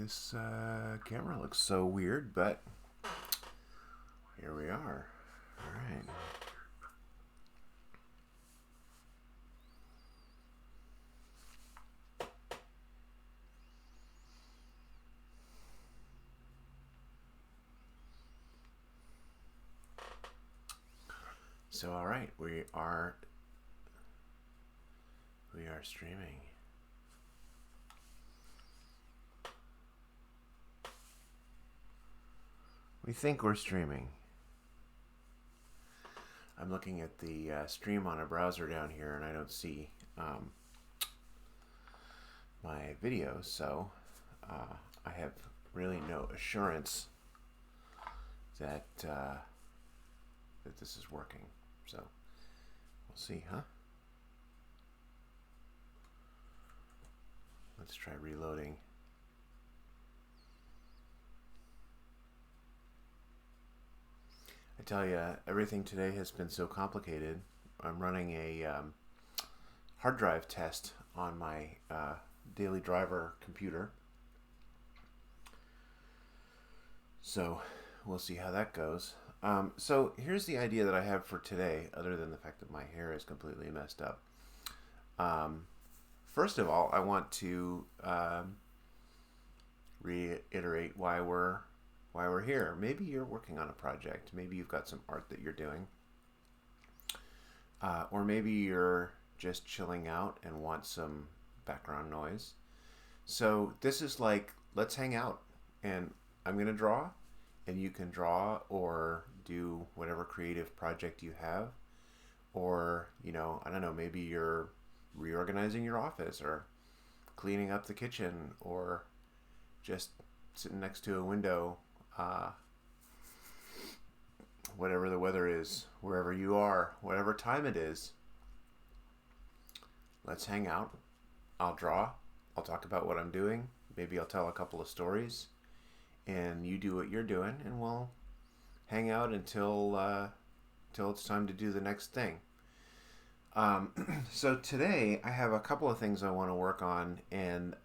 This camera looks so weird, but here we are. All right. So, all right, we are streaming. We think we're streaming. I'm looking at the stream on a browser down here, and I don't see my video, so I have really no assurance that that this is working. So we'll see, huh? Let's try reloading. I tell you, everything today has been so complicated. I'm running a hard drive test on my daily driver computer. So we'll see how that goes. So here's the idea that I have for today, other than the fact that my hair is completely messed up. First of all, I want to reiterate why we're here. Maybe you're working on a project. Maybe you've got some art that you're doing. Or maybe you're just chilling out and want some background noise. So this is like, let's hang out. And I'm going to draw, and you can draw or do whatever creative project you have. Or, you know, I don't know, maybe you're reorganizing your office or cleaning up the kitchen or just sitting next to a window. Whatever the weather is, wherever you are, whatever time it is, let's hang out. I'll draw. I'll talk about what I'm doing. Maybe I'll tell a couple of stories, and you do what you're doing, and we'll hang out until it's time to do the next thing. So today I have a couple of things I want to work on, and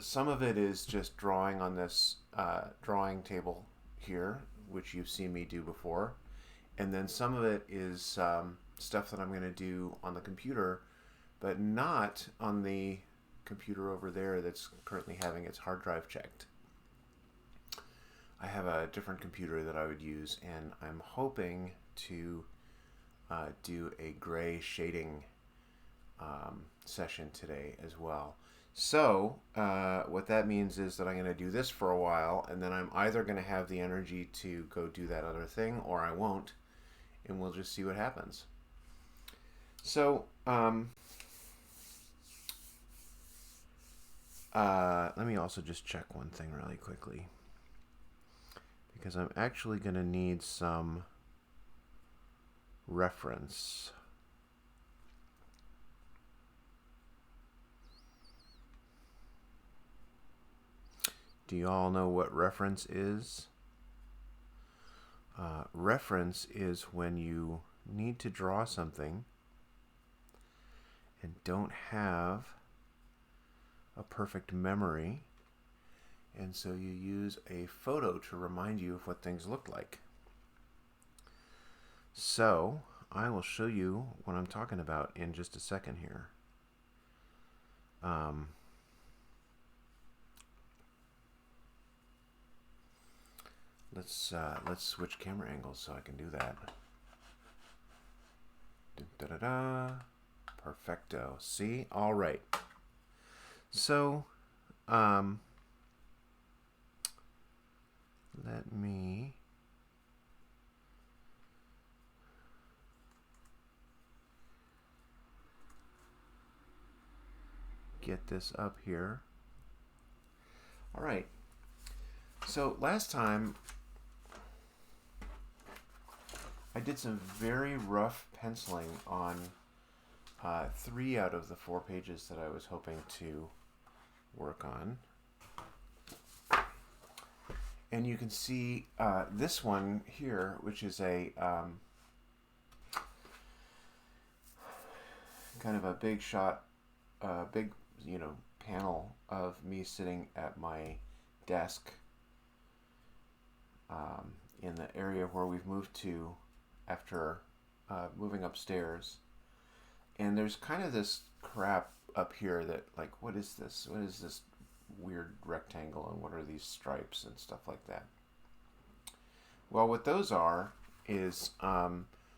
some of it is just drawing on this drawing table here, which you've seen me do before. And then some of it is stuff that I'm going to do on the computer, but not on the computer over there that's currently having its hard drive checked. I have a different computer that I would use, and I'm hoping to do a gray shading session today as well. So what that means is that I'm going to do this for a while, and then I'm either going to have the energy to go do that other thing, or I won't, and we'll just see what happens. So let me also just check one thing really quickly, because I'm actually going to need some reference. Do you all know what reference is? Reference is when you need to draw something and don't have a perfect memory, and so you use a photo to remind you of what things look like. So I will show you what I'm talking about in just a second here. Let's switch camera angles so I can do that. Da-da-da. Perfecto. See? All right. So, let me get this up here. All right. So last time I did some very rough penciling on 3 out of the 4 pages that I was hoping to work on. And you can see this one here, which is a kind of a big shot, big panel of me sitting at my desk in the area where we've moved to after moving upstairs. And there's kind of this crap up here that, like, what is this? What is this weird rectangle, and what are these stripes and stuff like that? Well, what those are is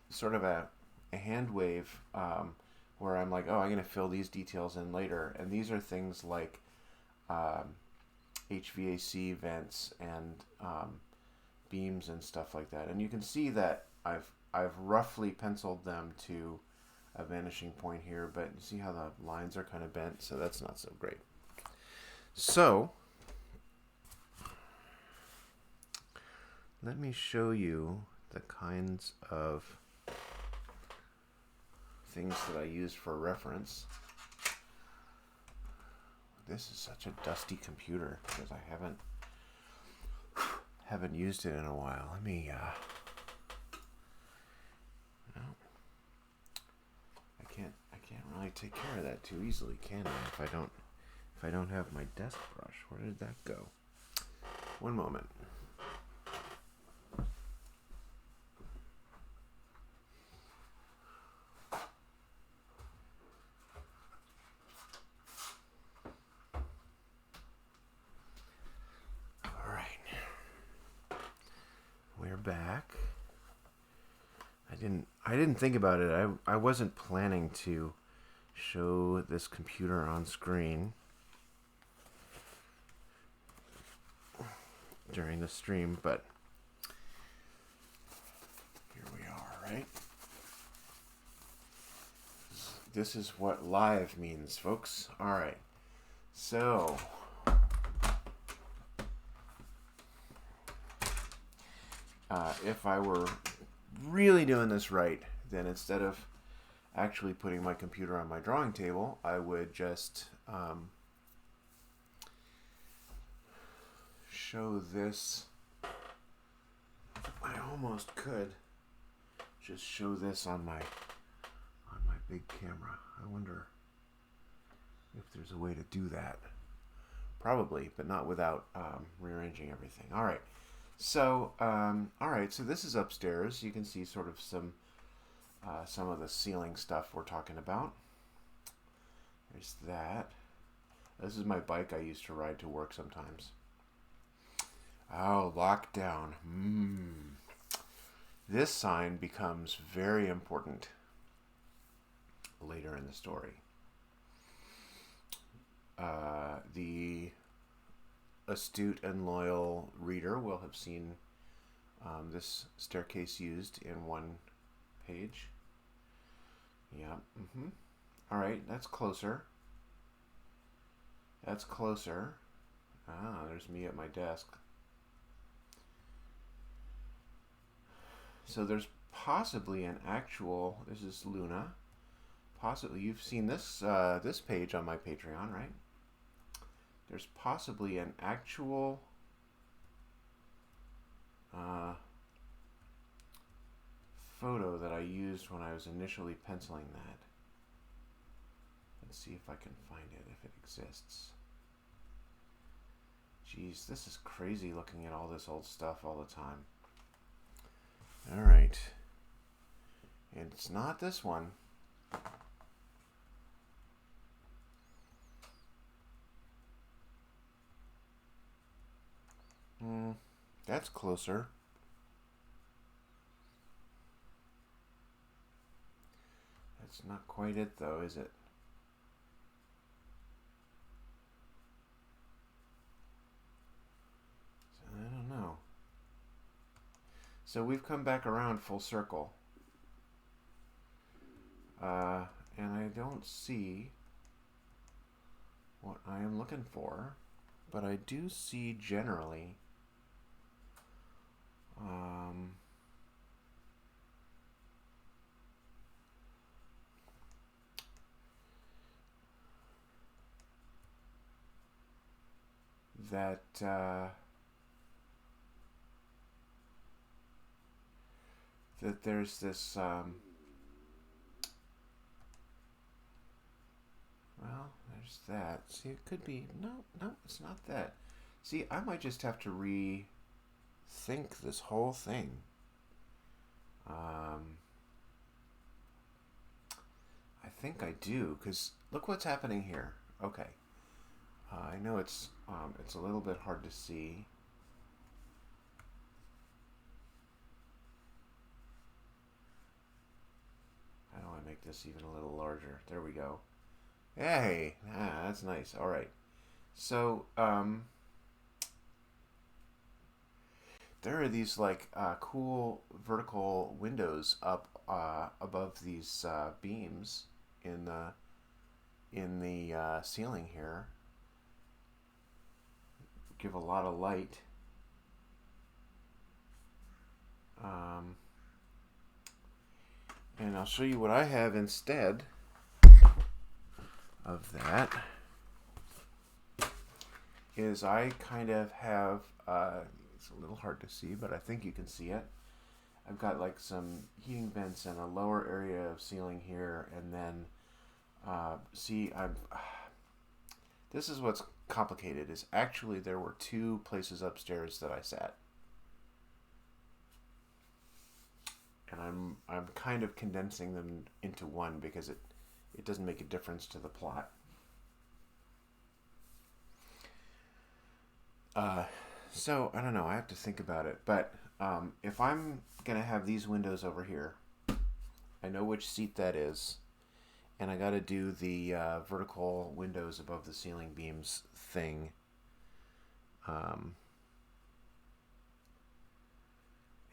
sort of a hand wave where I'm like, oh, I'm going to fill these details in later. And these are things like HVAC vents and beams and stuff like that. And you can see that I've roughly penciled them to a vanishing point here, but you see how the lines are kind of bent, so that's not so great. So let me show you the kinds of things that I use for reference. This is such a dusty computer because I haven't used it in a while. Let me I can't really take care of that too easily, can I? If I don't have my desk brush. Where did that go? One moment. Back. I didn't think about it. I wasn't planning to show this computer on screen during the stream, but here we are, right? This is what live means, folks. All right. So if I were really doing this right, then instead of actually putting my computer on my drawing table, I would just show this. I almost could just show this on my big camera. I wonder if there's a way to do that. Probably, but not without rearranging everything. All right. So, so this is upstairs. You can see sort of some of the ceiling stuff we're talking about. There's that. This is my bike I used to ride to work sometimes. Oh, lockdown. This sign becomes very important later in the story. The astute and loyal reader will have seen this staircase used in one page. Yeah. All right, that's closer. That's closer. Ah, there's me at my desk. So there's possibly an actual. This is Luna. Possibly you've seen this this page on my Patreon, right? There's possibly an actual photo that I used when I was initially penciling that. Let's see if I can find it, if it exists. Jeez, this is crazy looking at all this old stuff all the time. All right. And it's not this one. That's closer. That's not quite it, though, is it? So, I don't know. So we've come back around full circle. And I don't see what I am looking for, but I do see generally that that there's this well, there's that. See, it could be, no, it's not that. See, I might just have to rethink this whole thing. I think I do, because look what's happening here. Okay. I know it's a little bit hard to see. How do I make this even a little larger? There we go. Hey, that's nice. All right. So, there are these like cool vertical windows up above these beams in the ceiling here. Give a lot of light. And I'll show you what I have instead of that. Is I kind of have, it's a little hard to see, but I think you can see it. I've got like some heating vents and a lower area of ceiling here, and then this is what's complicated, is actually there were two places upstairs that I sat. And I'm kind of condensing them into one because it doesn't make a difference to the plot. So I don't know, I have to think about it, but if I'm gonna have these windows over here, I know which seat that is, and I gotta do the vertical windows above the ceiling beams thing.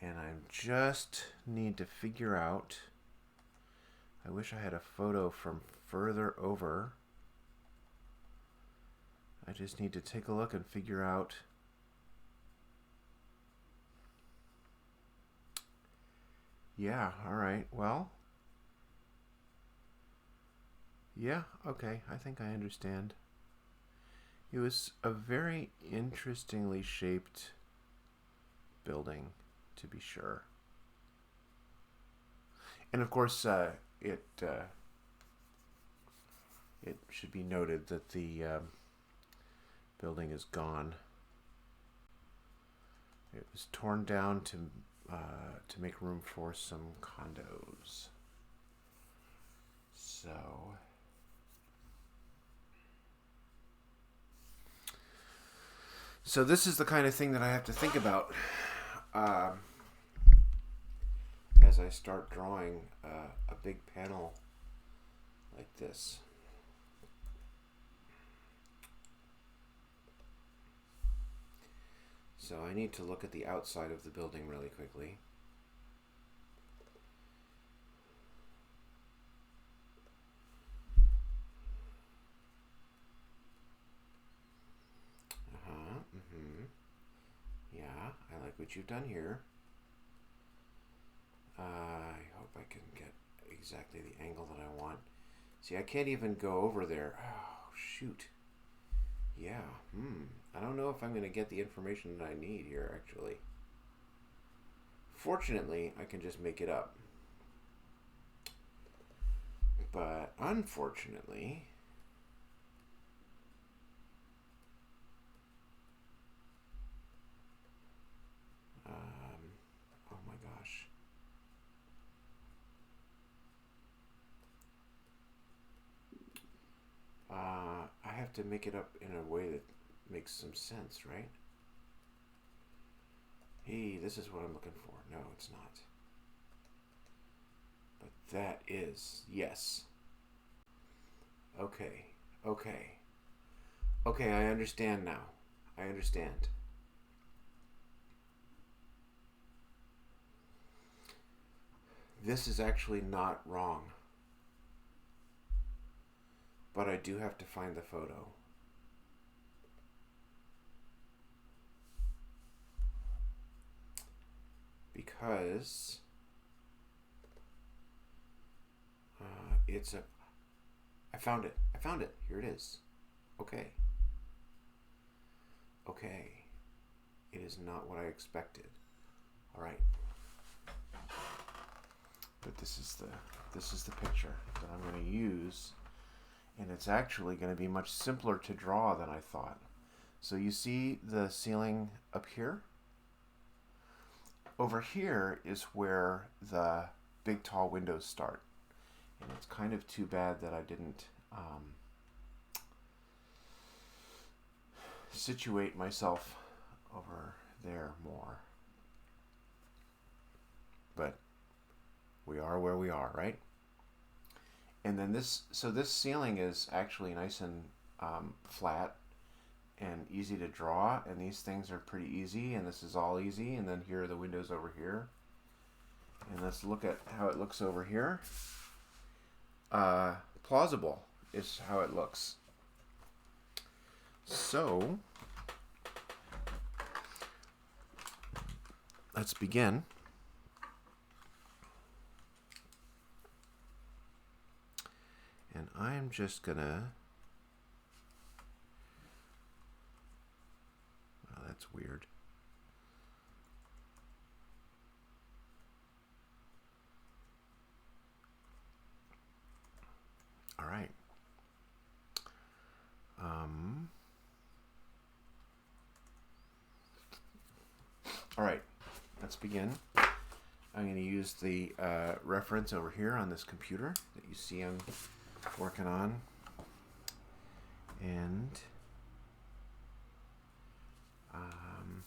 And I just need to figure out, I wish I had a photo from further over. I just need to take a look and figure out yeah, alright, well, yeah, okay, I think I understand. It was a very interestingly shaped building, to be sure. And of course, it should be noted that the building is gone. It was torn down to make room for some condos. So this is the kind of thing that I have to think about as I start drawing a big panel like this. So I need to look at the outside of the building really quickly. Yeah, I like what you've done here. I hope I can get exactly the angle that I want. See, I can't even go over there. Oh, shoot. Yeah, I don't know if I'm going to get the information that I need here, actually. Fortunately, I can just make it up. But unfortunately, oh my gosh. I have to make it up in a way that makes some sense, right? Hey, this is what I'm looking for. No, it's not. But that is, yes. Okay, okay. Okay, I understand now. I understand. This is actually not wrong. But I do have to find the photo. Because it's a... I found it. I found it. Here it is. Okay. Okay. It is not what I expected. All right. But this is the picture that I'm going to use. And it's actually going to be much simpler to draw than I thought. So you see the ceiling up here? Over here is where the big tall windows start. And it's kind of too bad that I didn't situate myself over there more. But we are where we are, right? And then this ceiling is actually nice and flat and easy to draw, and these things are pretty easy, and this is all easy. And then here are the windows over here, and let's look at how it looks over here. Plausible is how it looks. So let's begin. And I'm just gonna, oh, that's weird. All right. All right, let's begin. I'm going to use the reference over here on this computer that you see I'm working on. And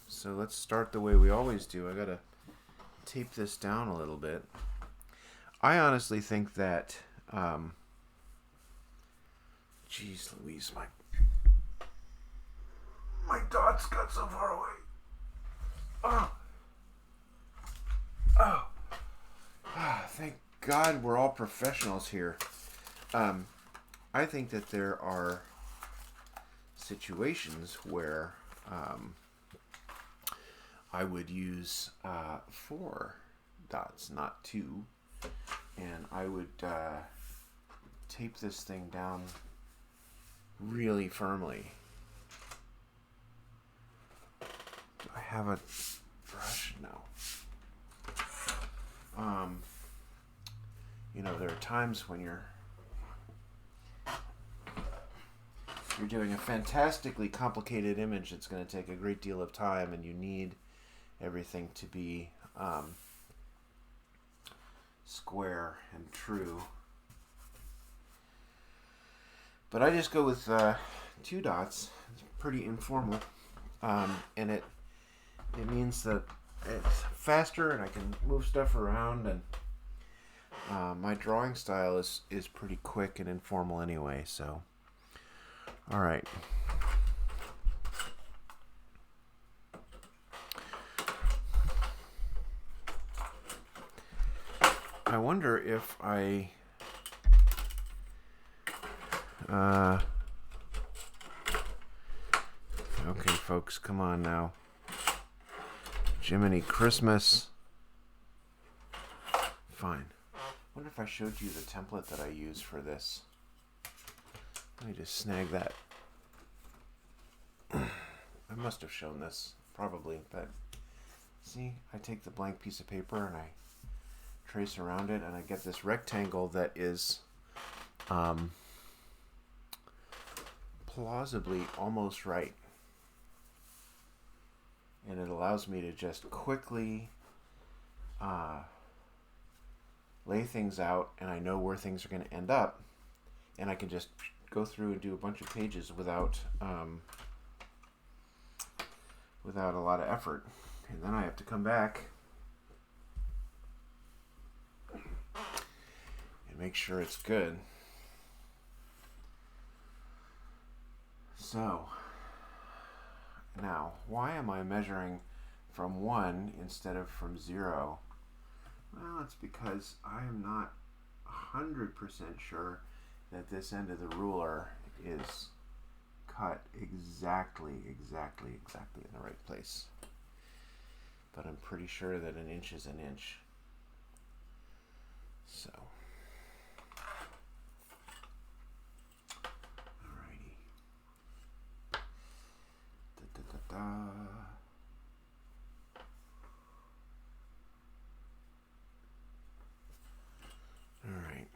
so let's start the way we always do. I got to tape this down a little bit. I honestly think that, geez Louise, my dots got so far away. Thank God we're all professionals here. I think that there are situations where I would use 4 dots, not 2, and I would tape this thing down really firmly. Do I have a brush? No. You know, there are times when you're doing a fantastically complicated image that's going to take a great deal of time, and you need everything to be square and true. But I just go with 2 dots. It's pretty informal, and it means that it's faster and I can move stuff around, and my drawing style is pretty quick and informal anyway. So, all right. I wonder if I okay, folks, come on now. Jiminy Christmas. Fine. I wonder if I showed you the template that I use for this. Let me just snag that. I must have shown this, probably, but see, I take the blank piece of paper and I trace around it, and I get this rectangle that is plausibly almost right. And it allows me to just quickly lay things out, and I know where things are going to end up, and I can just go through and do a bunch of pages without a lot of effort. And then I have to come back and make sure it's good. So now, why am I measuring from 1 instead of from 0? Well, it's because I am not 100% sure that this end of the ruler is cut exactly in the right place. But I'm pretty sure that an inch is an inch. So, alrighty. All right.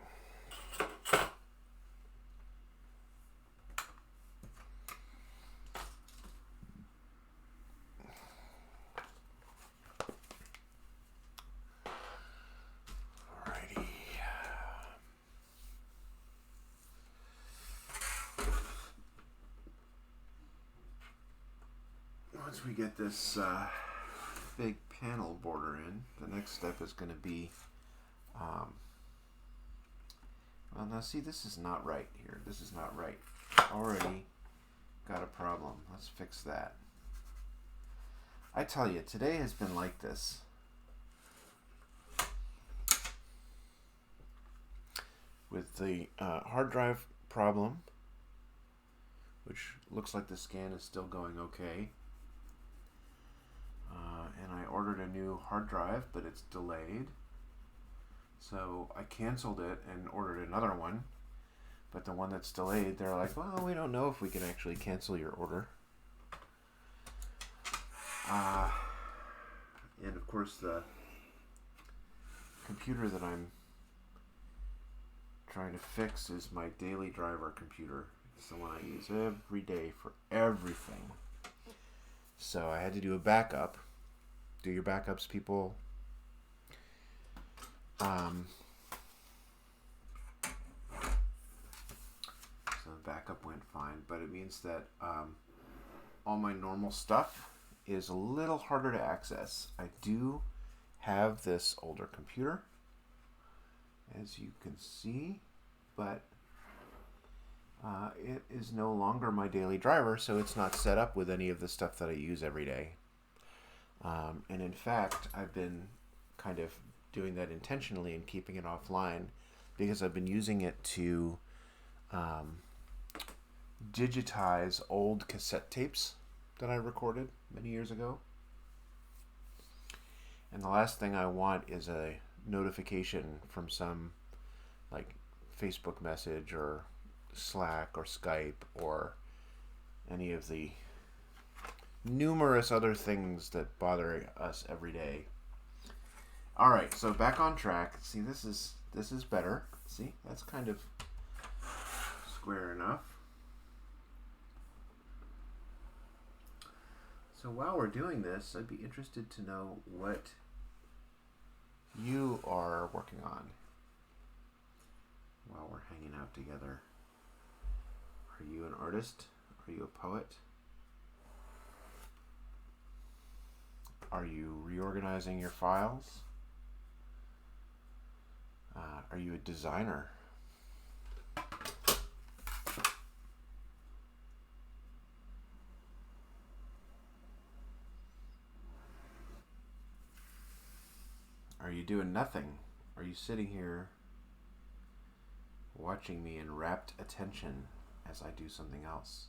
once we get this big panel border in, the next step is going to be, well, now see, this is not right here. This is not right. Already got a problem. Let's fix that. I tell you, today has been like this. With the hard drive problem, which looks like the scan is still going okay. And I ordered a new hard drive, but it's delayed. So I canceled it and ordered another one. But the one that's delayed, they're like, well, we don't know if we can actually cancel your order. And of course, the computer that I'm trying to fix is my daily driver computer. It's the one I use every day for everything. So I had to do a backup. Do your backups, people. So the backup went fine, but it means that all my normal stuff is a little harder to access. I do have this older computer, as you can see, but it is no longer my daily driver, so it's not set up with any of the stuff that I use every day. And in fact, I've been kind of doing that intentionally and keeping it offline because I've been using it to digitize old cassette tapes that I recorded many years ago. And the last thing I want is a notification from some like Facebook message or Slack or Skype or any of the numerous other things that bother us every day. All right, so back on track. See, this is better. See, that's kind of square enough. So while we're doing this, I'd be interested to know what you are working on while we're hanging out together. Are you an artist? Are you a poet? Are you reorganizing your files? Are you a designer? Are you doing nothing? Are you sitting here watching me in rapt attention as I do something else?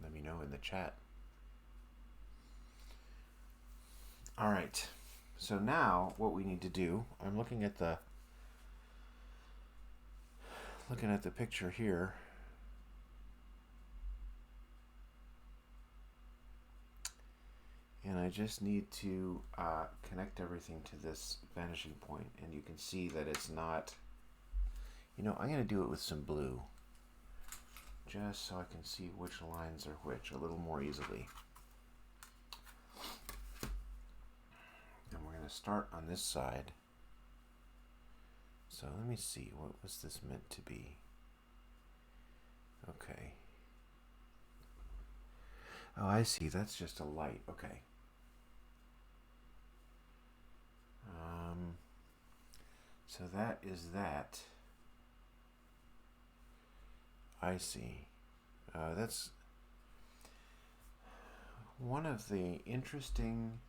Let me know in the chat. All right. So now what we need to do, I'm looking at the picture here. And I just need to connect everything to this vanishing point. And you can see that it's not, I'm going to do it with some blue. Just so I can see which lines are which a little more easily. And we're going to start on this side. So let me see, what was this meant to be? Okay. Oh, I see, that's just a light. Okay. So that is that. I see. That's one of the interesting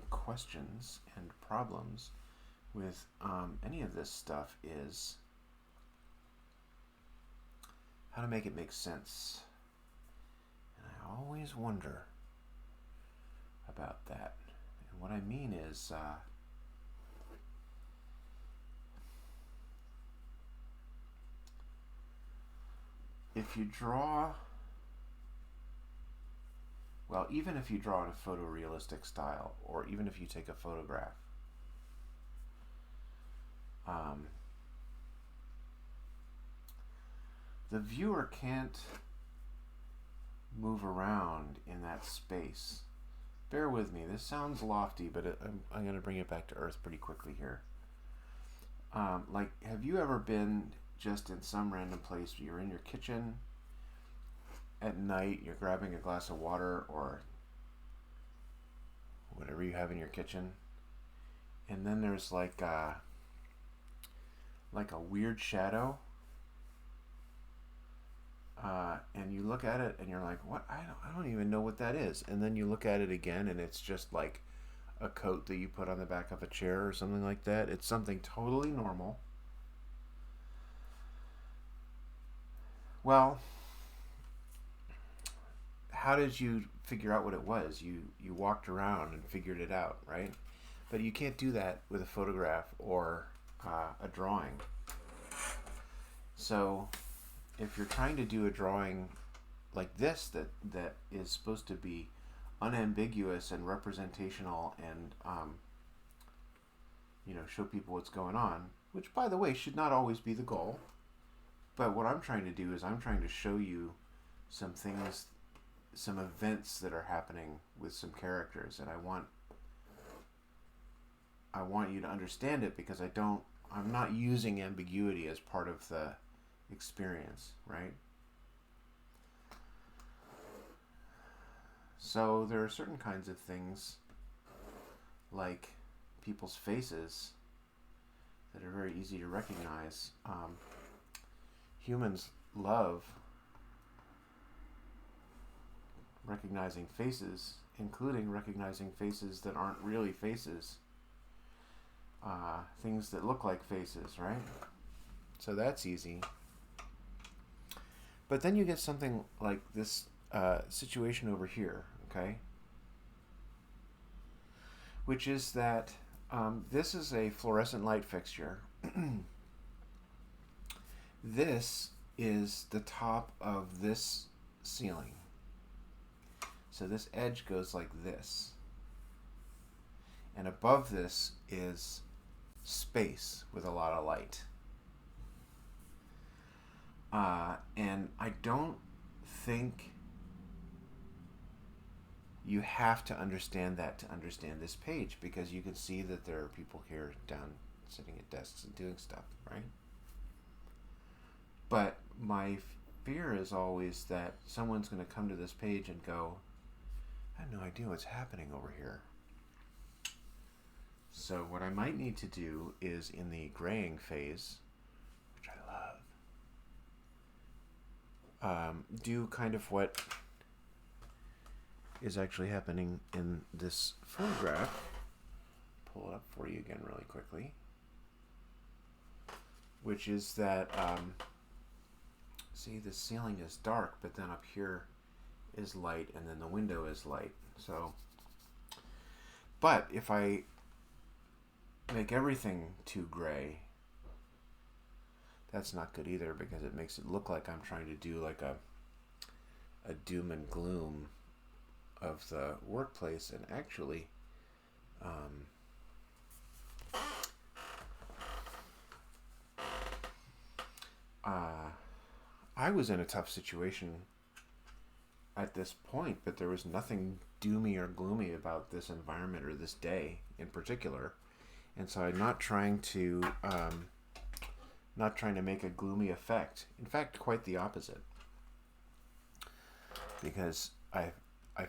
questions and problems with any of this stuff is how to make it make sense. And I always wonder about that. And what I mean is if you draw, well, even if you draw in a photorealistic style, or even if you take a photograph, the viewer can't move around in that space bear with me. This sounds lofty, but I'm going to bring it back to earth pretty quickly here. Like, have you ever been just in some random place? You're in your kitchen at night, you're grabbing a glass of water or whatever you have in your kitchen, and then there's like a weird shadow, and you look at it and you're like, what? I don't even know what that is. And then you look at it again and it's just like a coat that you put on the back of a chair or something like that. It's something totally normal. Well, how did you figure out what it was? You walked around and figured it out, right? But you can't do that with a photograph or a drawing. So if you're trying to do a drawing like this that is supposed to be unambiguous and representational and show people what's going on, which by the way should not always be the goal, but what I'm trying to do is I'm trying to show you some things, some events that are happening with some characters, and I want you to understand it, because I'm not using ambiguity as part of the experience, right? So there are certain kinds of things, like people's faces, that are very easy to recognize. Humans love recognizing faces, including recognizing faces that aren't really faces. Things that look like faces, right? So that's easy. But then you get something like this situation over here, okay? Which is that this is a fluorescent light fixture. This is the top of this ceiling. So this edge goes like this. And above this is space with a lot of light. And I don't think you have to understand that to understand this page, because you can see that there are people here down sitting at desks and doing stuff, right? But my fear is always that someone's going to come to this page and go, I have no idea what's happening over here. So what I might need to do is, in the graying phase, which I love, do kind of what is actually happening in this photograph. Pull it up for you again really quickly. Which is that, see, the ceiling is dark, but then up here is light, and then the window is light. So, but if I make everything too gray, that's not good either, because it makes it look like I'm trying to do like a doom and gloom of the workplace. And actually, I was in a tough situation at this point, but there was nothing doomy or gloomy about this environment or this day in particular. And so I'm not trying to make a gloomy effect. In fact, quite the opposite. Because I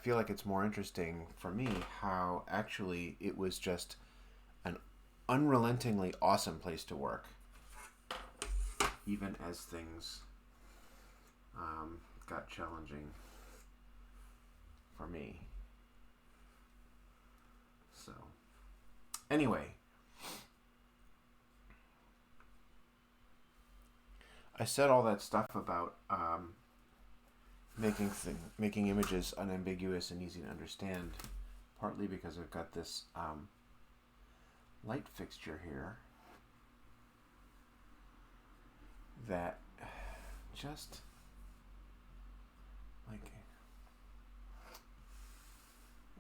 feel like it's more interesting for me how actually it was just an unrelentingly awesome place to work, even as things got challenging for me. So, anyway, I said all that stuff about making images unambiguous and easy to understand, partly because I've got this light fixture here that just like,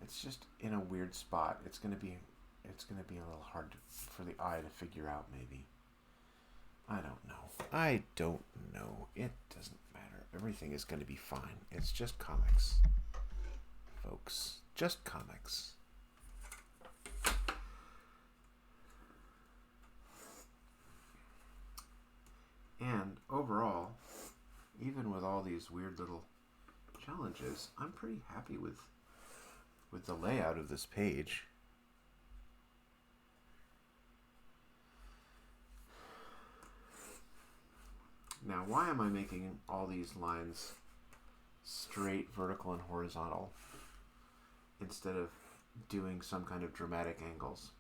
it's just in a weird spot. It's gonna be a little hard for the eye to figure out, maybe. I don't know. It doesn't matter. Everything is going to be fine. It's just comics, folks. just comics. And overall, even with all these weird little challenges, I'm pretty happy with the layout of this page. Now, why am I making all these lines straight, vertical, and horizontal instead of doing some kind of dramatic angles?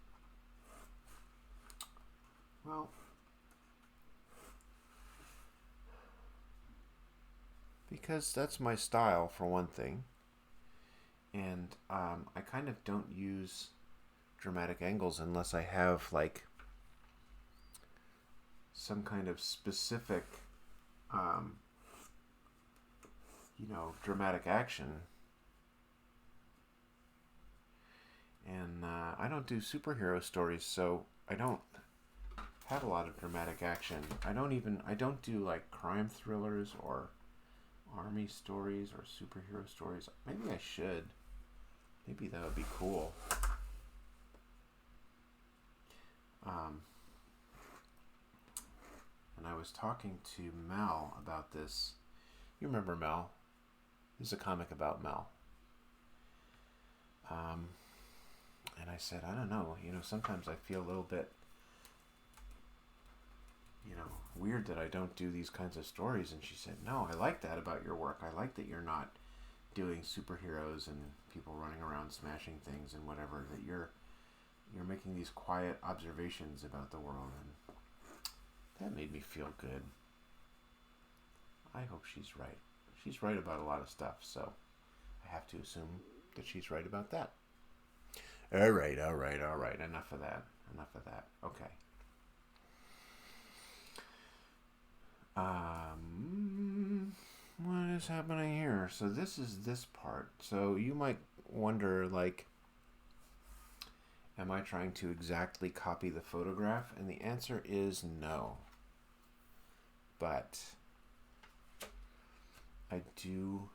Well, because that's my style, for one thing. And I kind of don't use dramatic angles unless I have, like, some kind of specific, dramatic action. And I don't do superhero stories, so I don't have a lot of dramatic action. I don't do, like, crime thrillers or army stories or superhero stories. Maybe I should. Maybe that would be cool. And I was talking to Mel about this. You remember Mel? This is a comic about Mel. And I said, I don't know, sometimes I feel a little bit, weird that I don't do these kinds of stories. And she said, no, I like that about your work. I like that you're not doing superheroes and people running around smashing things and whatever, that you're making these quiet observations about the world. And that made me feel good. I hope she's right. She's right about a lot of stuff, so I have to assume that she's right about that. All right. Enough of that. Okay. What is happening here? So this is this part. So you might wonder, like, am I trying to exactly copy the photograph? And the answer is no. But I do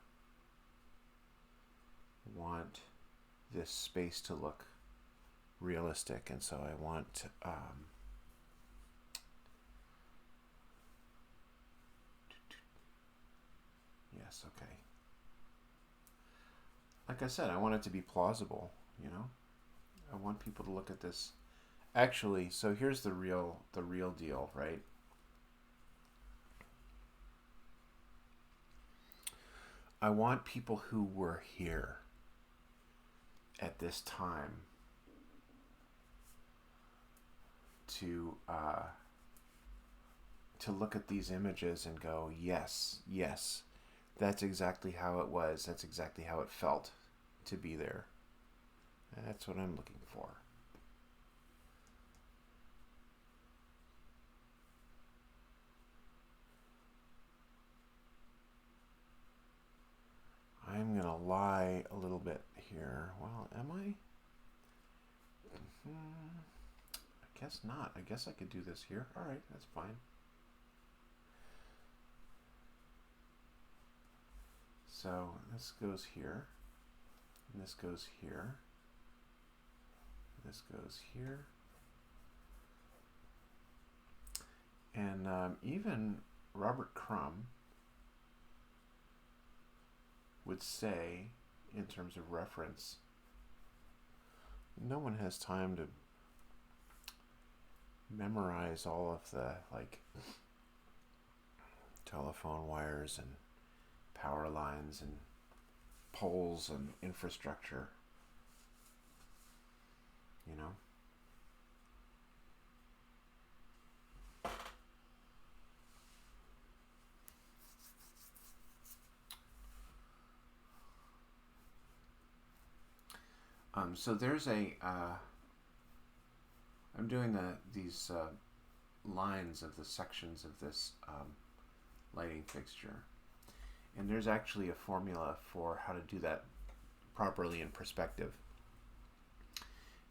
want this space to look realistic, and so I want yes, okay. Like I said, I want it to be plausible, I want people to look at this. Actually, so here's the real deal, right? I want people who were here at this time to look at these images and go, yes, that's exactly how it was. That's exactly how it felt to be there. That's what I'm looking for. I'm going to lie a little bit here. Well, am I? I guess not. I guess I could do this here. All right, that's fine. So this goes here, and this goes here, this goes here. And even Robert Crumb would say, in terms of reference, no one has time to memorize all of the, like, telephone wires and power lines and poles and infrastructure, So there's a I'm doing these lines of the sections of this lighting fixture, and there's actually a formula for how to do that properly in perspective,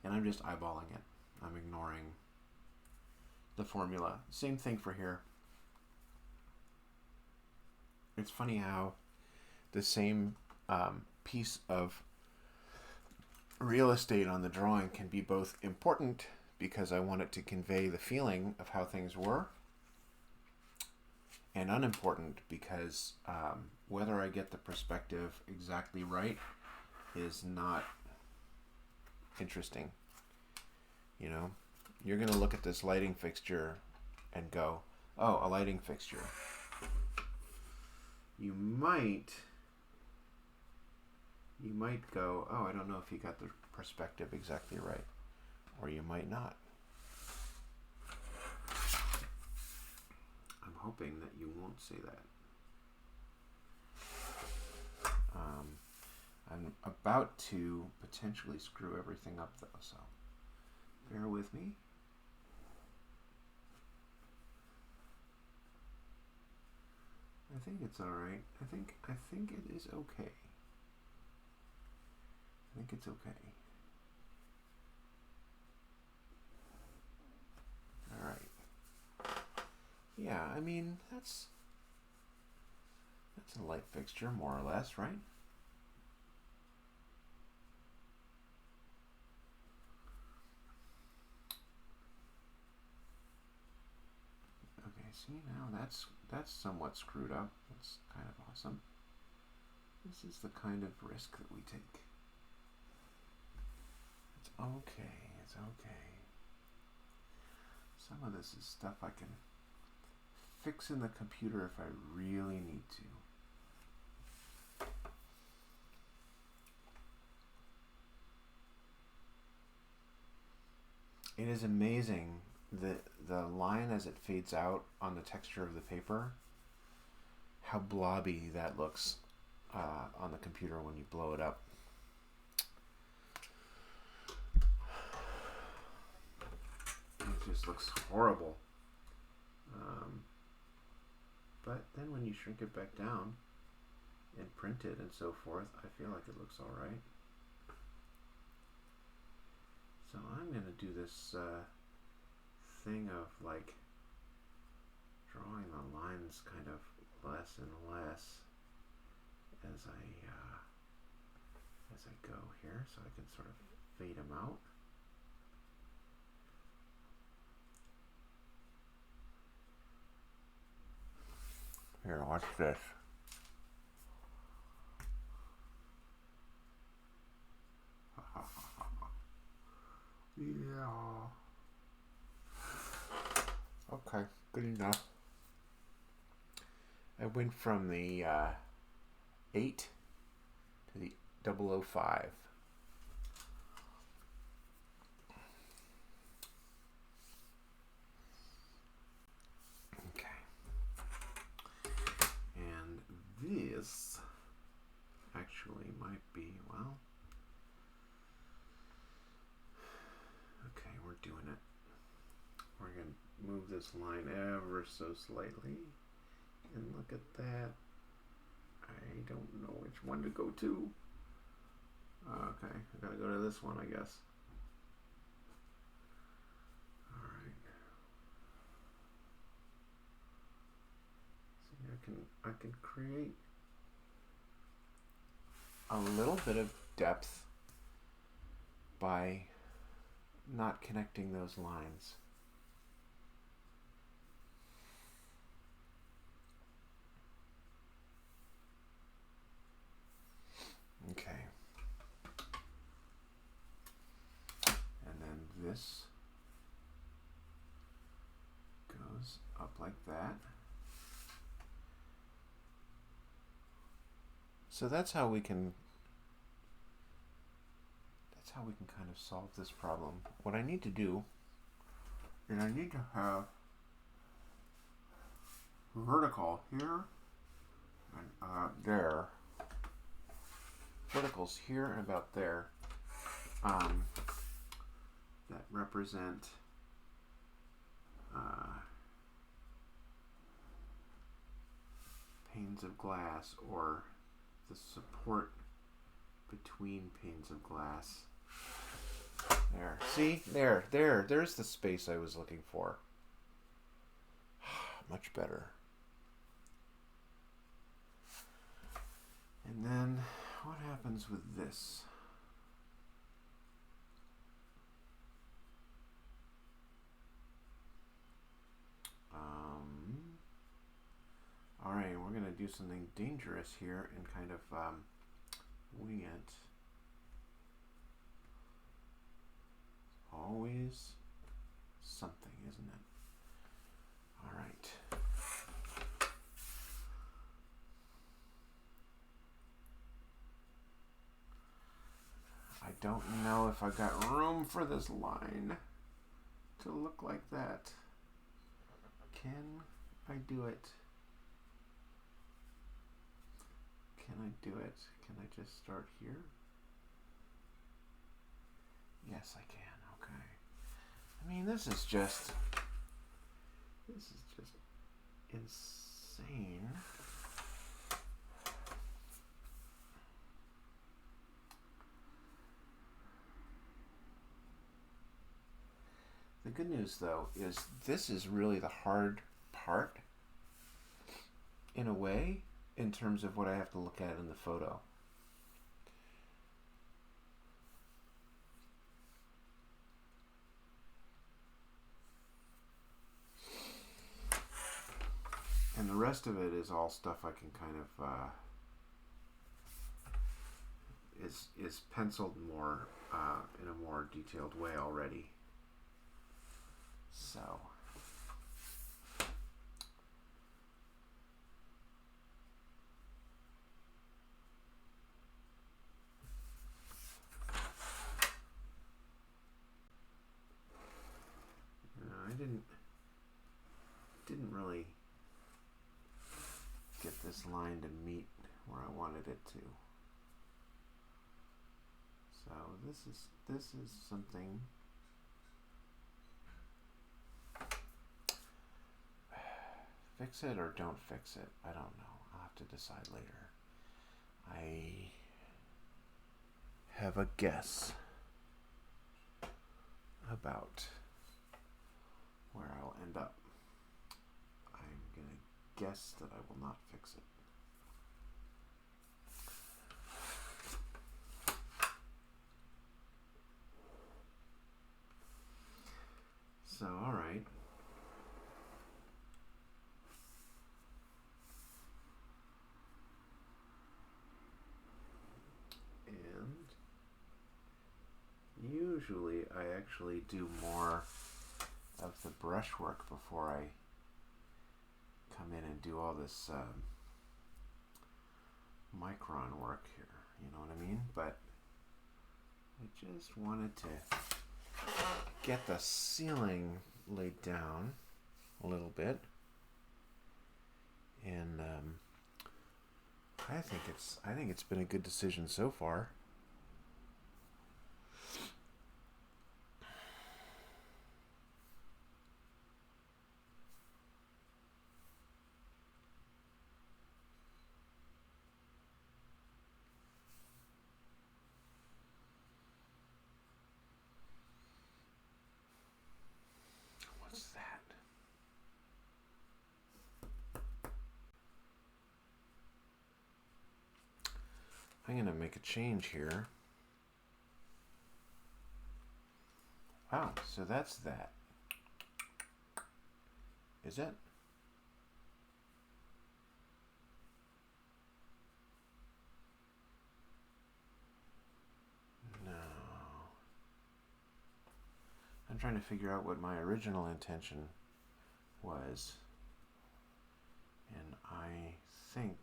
and I'm just eyeballing it. I'm ignoring the formula. Same thing for here. It's funny how the same piece of real estate on the drawing can be both important because I want it to convey the feeling of how things were, and unimportant because whether I get the perspective exactly right is not interesting. You know, you're going to look at this lighting fixture and go, oh, a lighting fixture. You might go, oh, I don't know if you got the perspective exactly right. Or you might not. I'm hoping that you won't say that. I'm about to potentially screw everything up though, so bear with me. I think it's alright. I think it is okay. I think it's okay. Alright. Yeah, I mean, that's a light fixture, more or less, right? Okay, see, now that's somewhat screwed up. That's kind of awesome. This is the kind of risk that we take. It's okay, it's okay. Some of this is stuff I can fix in the computer if I really need to. It is amazing the line as it fades out on the texture of the paper, how blobby that looks on the computer when you blow it up. It just looks horrible. But then when you shrink it back down and print it and so forth, I feel like it looks alright. So I'm going to do this thing of like drawing the lines kind of less and less as I go here, so I can sort of fade them out. Here, watch this. Yeah. Okay, good enough. I went from the 8 to the 005. Okay. And this actually might be, well, okay, we're doing it. We're going to move this line ever so slightly. And look at that. I don't know which one to go to. Okay, I gotta go to this one, I guess. Alright. See, I can create a little bit of depth by not connecting those lines. Okay. And then this goes up like that. So that's how we can kind of solve this problem. What I need to do is I need to have vertical here and there. Verticals here and about there that represent panes of glass, or the support between panes of glass. There. See? There's the space I was looking for. Much better. And then what happens with this? do something dangerous here and kind of wing it. Always something, isn't it? All right. I don't know if I got room for this line to look like that. Can I do it? Can I do it? Can I just start here? Yes, I can. Okay. I mean, this is just insane. The good news, though, is this is really the hard part, in a way, in terms of what I have to look at in the photo. And the rest of it is all stuff I can kind of is penciled more in a more detailed way already. So I didn't really get this line to meet where I wanted it to. So this is something. Fix it or don't fix it. I don't know. I'll have to decide later. I have a guess about where I'll end up. I'm going to guess that I will not fix it. So, all right. Usually I actually do more of the brushwork before I come in and do all this micron work here, you know what I mean? But I just wanted to get the ceiling laid down a little bit, and I think it's been a good decision so far. I'm going to make a change here. Oh, so that's that. Is it? No. I'm trying to figure out what my original intention was. And I think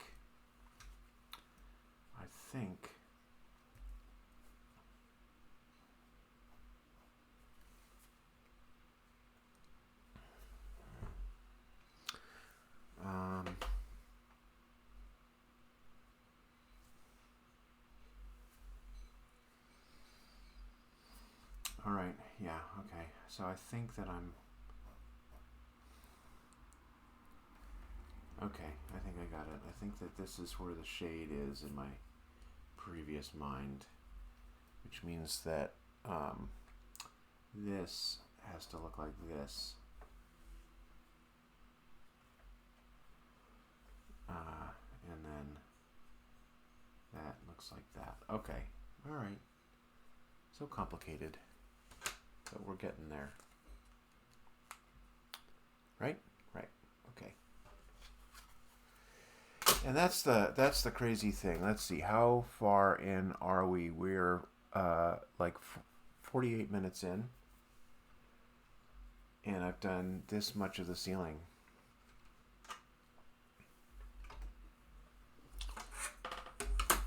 all right, yeah, okay. So I think that okay, I think I got it. I think that this is where the shade is in my previous mind, which means that this has to look like this. And then that looks like that. Okay, all right. So complicated, but we're getting there. Right? Right. Okay. And that's the crazy thing. Let's see, how far in are we? We're like 48 minutes in, and I've done this much of the ceiling.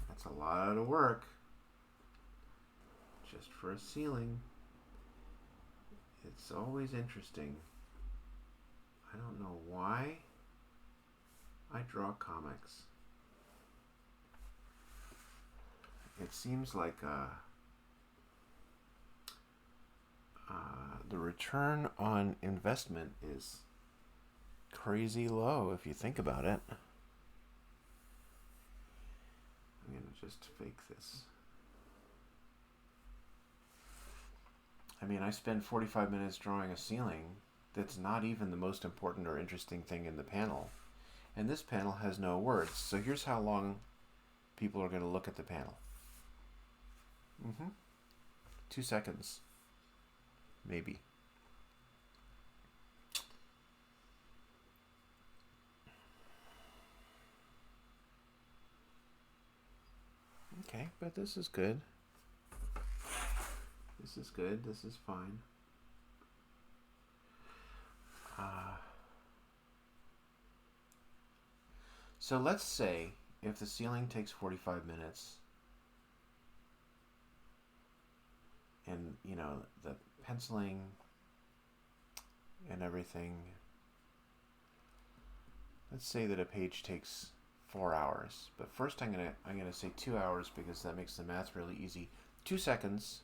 That's a lot of work just for a ceiling. It's always interesting. I don't know why I draw comics. It seems like the return on investment is crazy low if you think about it. I'm going to just fake this. I mean, I spend 45 minutes drawing a ceiling that's not even the most important or interesting thing in the panel. And this panel has no words. So here's how long people are going to look at the panel. 2 seconds. Maybe. Okay, but this is good. This is good. This is fine. So let's say if the ceiling takes 45 minutes and, you know, the penciling and everything, let's say that a page takes 4 hours. But first I'm gonna say 2 hours because that makes the math really easy. 2 seconds,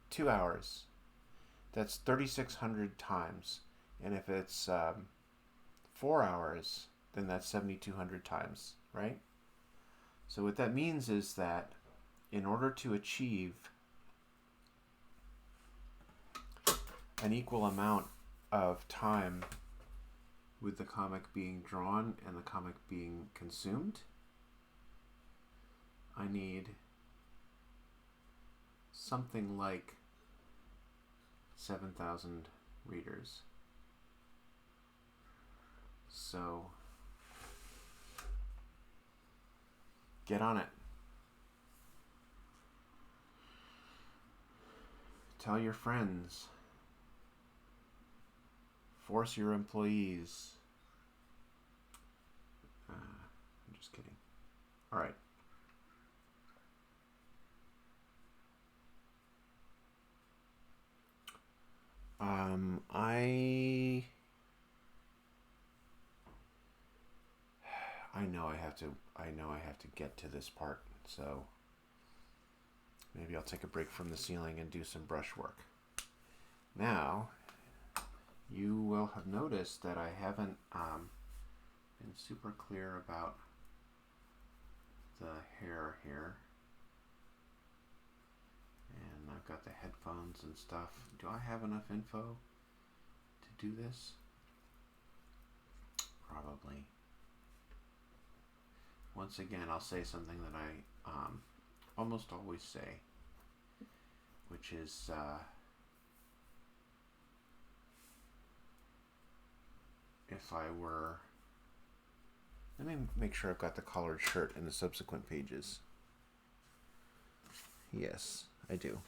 2 hours. That's 3,600 times. And if it's 4 hours, then that's 7,200 times, right? So what that means is that in order to achieve an equal amount of time with the comic being drawn and the comic being consumed, I need something like 7,000 readers. So get on it. Tell your friends. Force your employees. I'm just kidding. All right. I know I have to get to this part, so maybe I'll take a break from the ceiling and do some brush work. Now, you will have noticed that I haven't been super clear about the hair here. And I've got the headphones and stuff. Do I have enough info to do this? Probably. Once again, I'll say something that I almost always say, which is if I were... Let me make sure I've got the collared shirt in the subsequent pages. Yes, I do.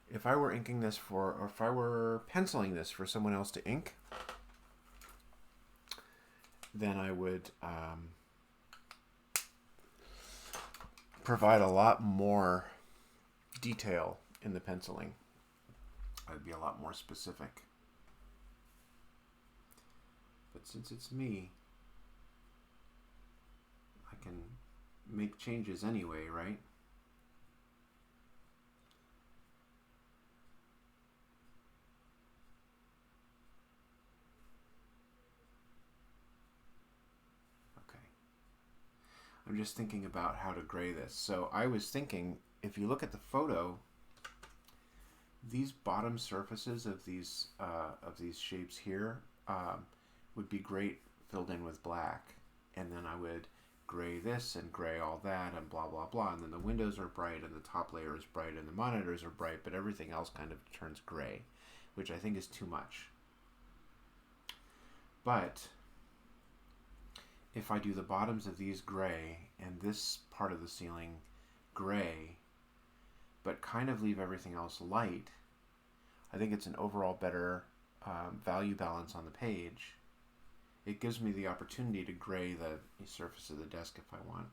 If I were inking this or if I were penciling this for someone else to ink, then I would provide a lot more detail in the penciling. I'd be a lot more specific. But since it's me, I can make changes anyway, right? I'm just thinking about how to gray this. So I was thinking, if you look at the photo, these bottom surfaces of these shapes here would be great filled in with black. And then I would gray this and gray all that and blah, blah, blah. And then the windows are bright and the top layer is bright and the monitors are bright, but everything else kind of turns gray, which I think is too much. But if I do the bottoms of these gray and this part of the ceiling gray, but kind of leave everything else light, I think it's an overall better value balance on the page. It gives me the opportunity to gray the surface of the desk if I want.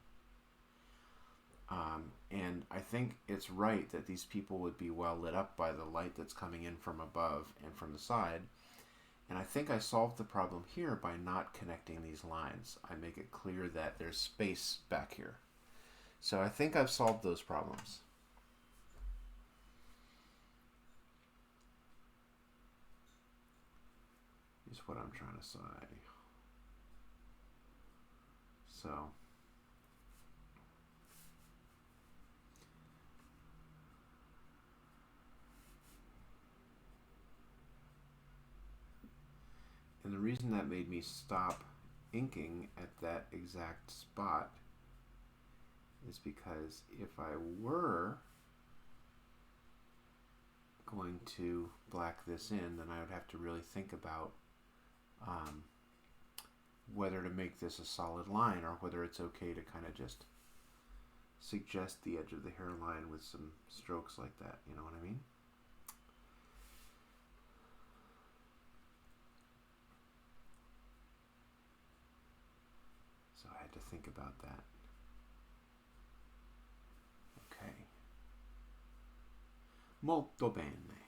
And I think it's right that these people would be well lit up by the light that's coming in from above and from the side. And I think I solved the problem here by not connecting these lines. I make it clear that there's space back here. So I think I've solved those problems. Is what I'm trying to say. So and the reason that made me stop inking at that exact spot is because if I were going to black this in, then I would have to really think about whether to make this a solid line or whether it's okay to kind of just suggest the edge of the hairline with some strokes like that. You know what I mean? So I had to think about that. Okay. Molto bene.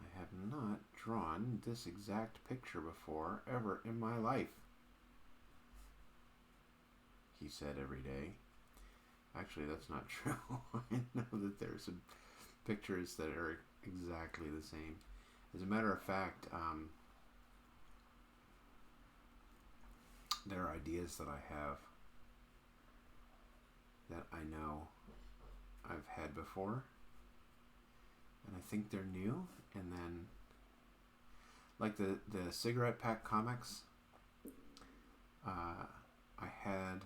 I have not drawn this exact picture before, ever in my life, he said every day. Actually, that's not true. I know that there's some pictures that are exactly the same. As a matter of fact, there are ideas that I have that I know I've had before, and I think they're new. And then, like the cigarette pack comics, I had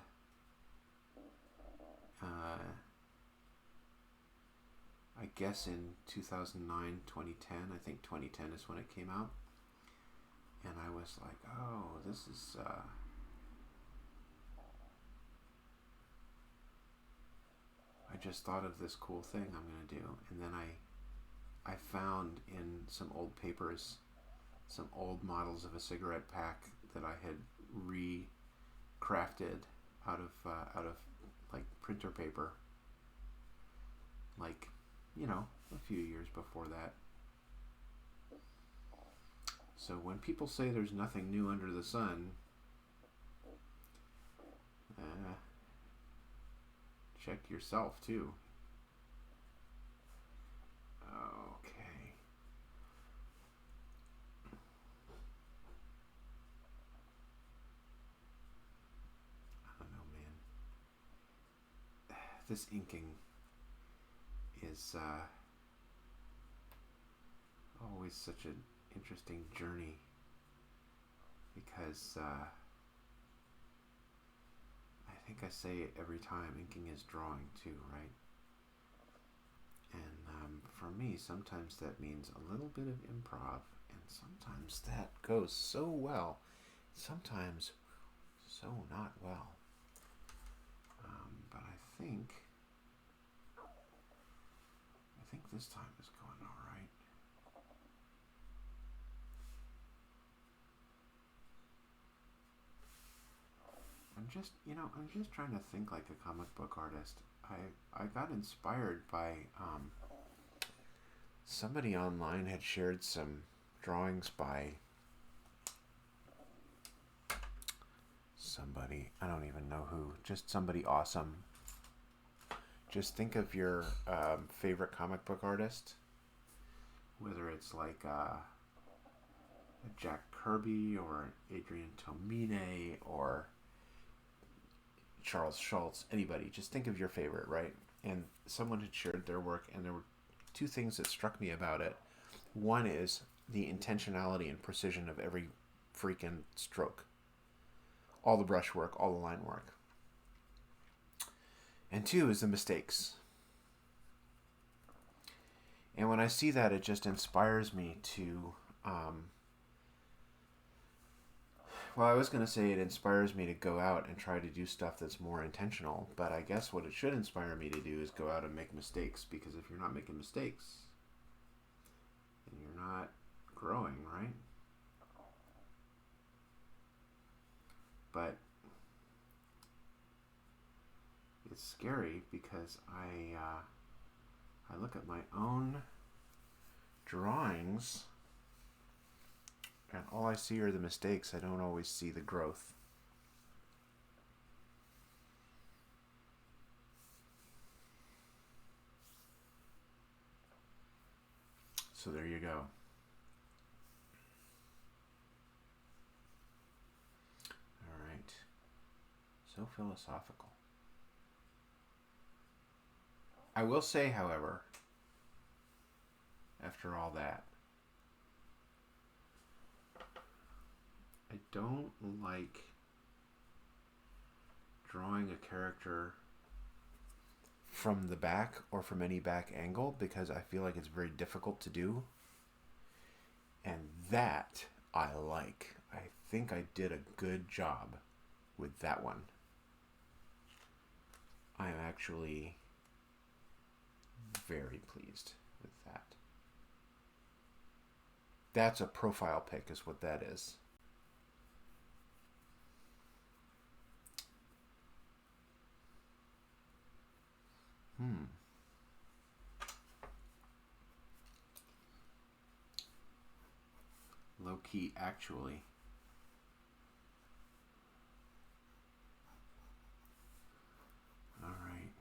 I guess in 2009, 2010, I think 2010 is when it came out, and I was like, oh, this is I just thought of this cool thing I'm going to do. And then I found in some old papers some old models of a cigarette pack that I had recrafted out of like printer paper, like, you know, a few years before that. So when people say there's nothing new under the sun, check yourself too. Okay. I don't know, man. This inking is always such an interesting journey because I think I say it every time, inking is drawing too, right? And for me, sometimes that means a little bit of improv, and sometimes that goes so well, sometimes so not well. But I think this time is going all right. I'm just trying to think like a comic book artist. I got inspired by somebody online had shared some drawings by somebody, I don't even know who, just somebody awesome. Just think of your favorite comic book artist, whether it's like a Jack Kirby or Adrian Tomine or Charles Schultz, anybody. Just think of your favorite, right? And someone had shared their work, and there were two things that struck me about it. One is the intentionality and precision of every freaking stroke. All the brush work, all the line work. And two is the mistakes. And when I see that, it just inspires me to, well, I was going to say it inspires me to go out and try to do stuff that's more intentional, but I guess what it should inspire me to do is go out and make mistakes, because if you're not making mistakes, then you're not growing, right? But it's scary because I look at my own drawings and all I see are the mistakes. I don't always see the growth. So there you go. All right. So philosophical. I will say, however, after all that, I don't like drawing a character from the back or from any back angle, because I feel like it's very difficult to do. And that I like. I think I did a good job with that one. I'm actually very pleased with that. That's a profile pic is what that is. Low key, actually. All right.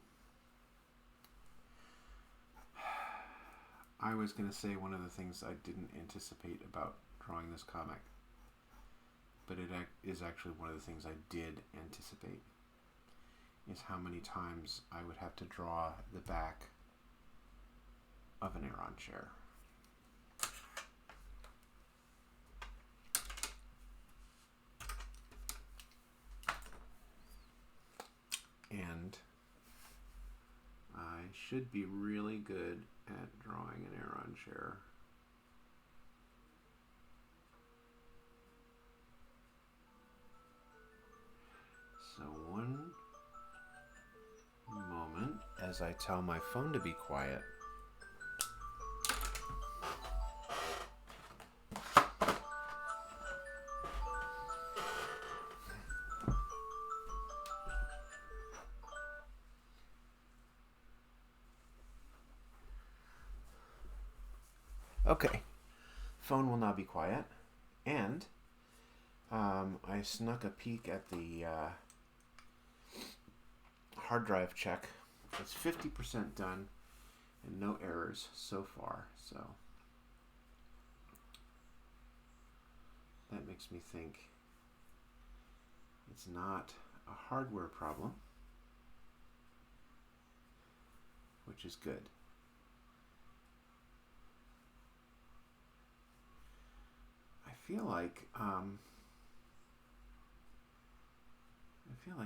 I was going to say one of the things I didn't anticipate about drawing this comic, but it is actually one of the things I did anticipate, is how many times I would have to draw the back of an Aeron chair. And I should be really good at drawing an Aeron chair. So one moment as I tell my phone to be quiet. Okay, phone will now be quiet, and I snuck a peek at the hard drive check. It's 50% done and no errors so far, so that makes me think it's not a hardware problem, which is good. I feel like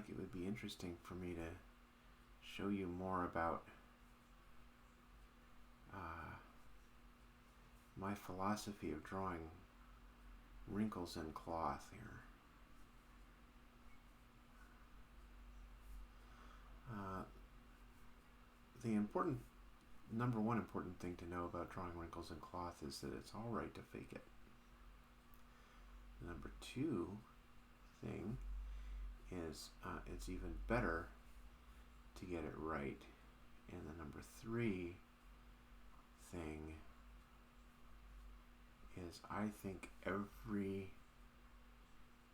it would be interesting for me to show you more about my philosophy of drawing wrinkles in cloth here. The number one important thing to know about drawing wrinkles in cloth is that it's all right to fake it. The number two thing is it's even better to get it right. And the number three thing is I think every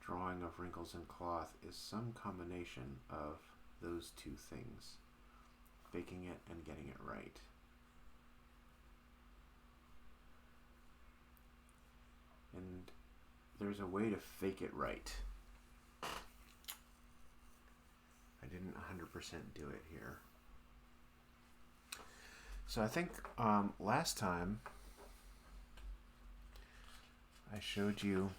drawing of wrinkles in cloth is some combination of those two things, faking it and getting it right. And there's a way to fake it right. I didn't 100% do it here. So I think last time I showed you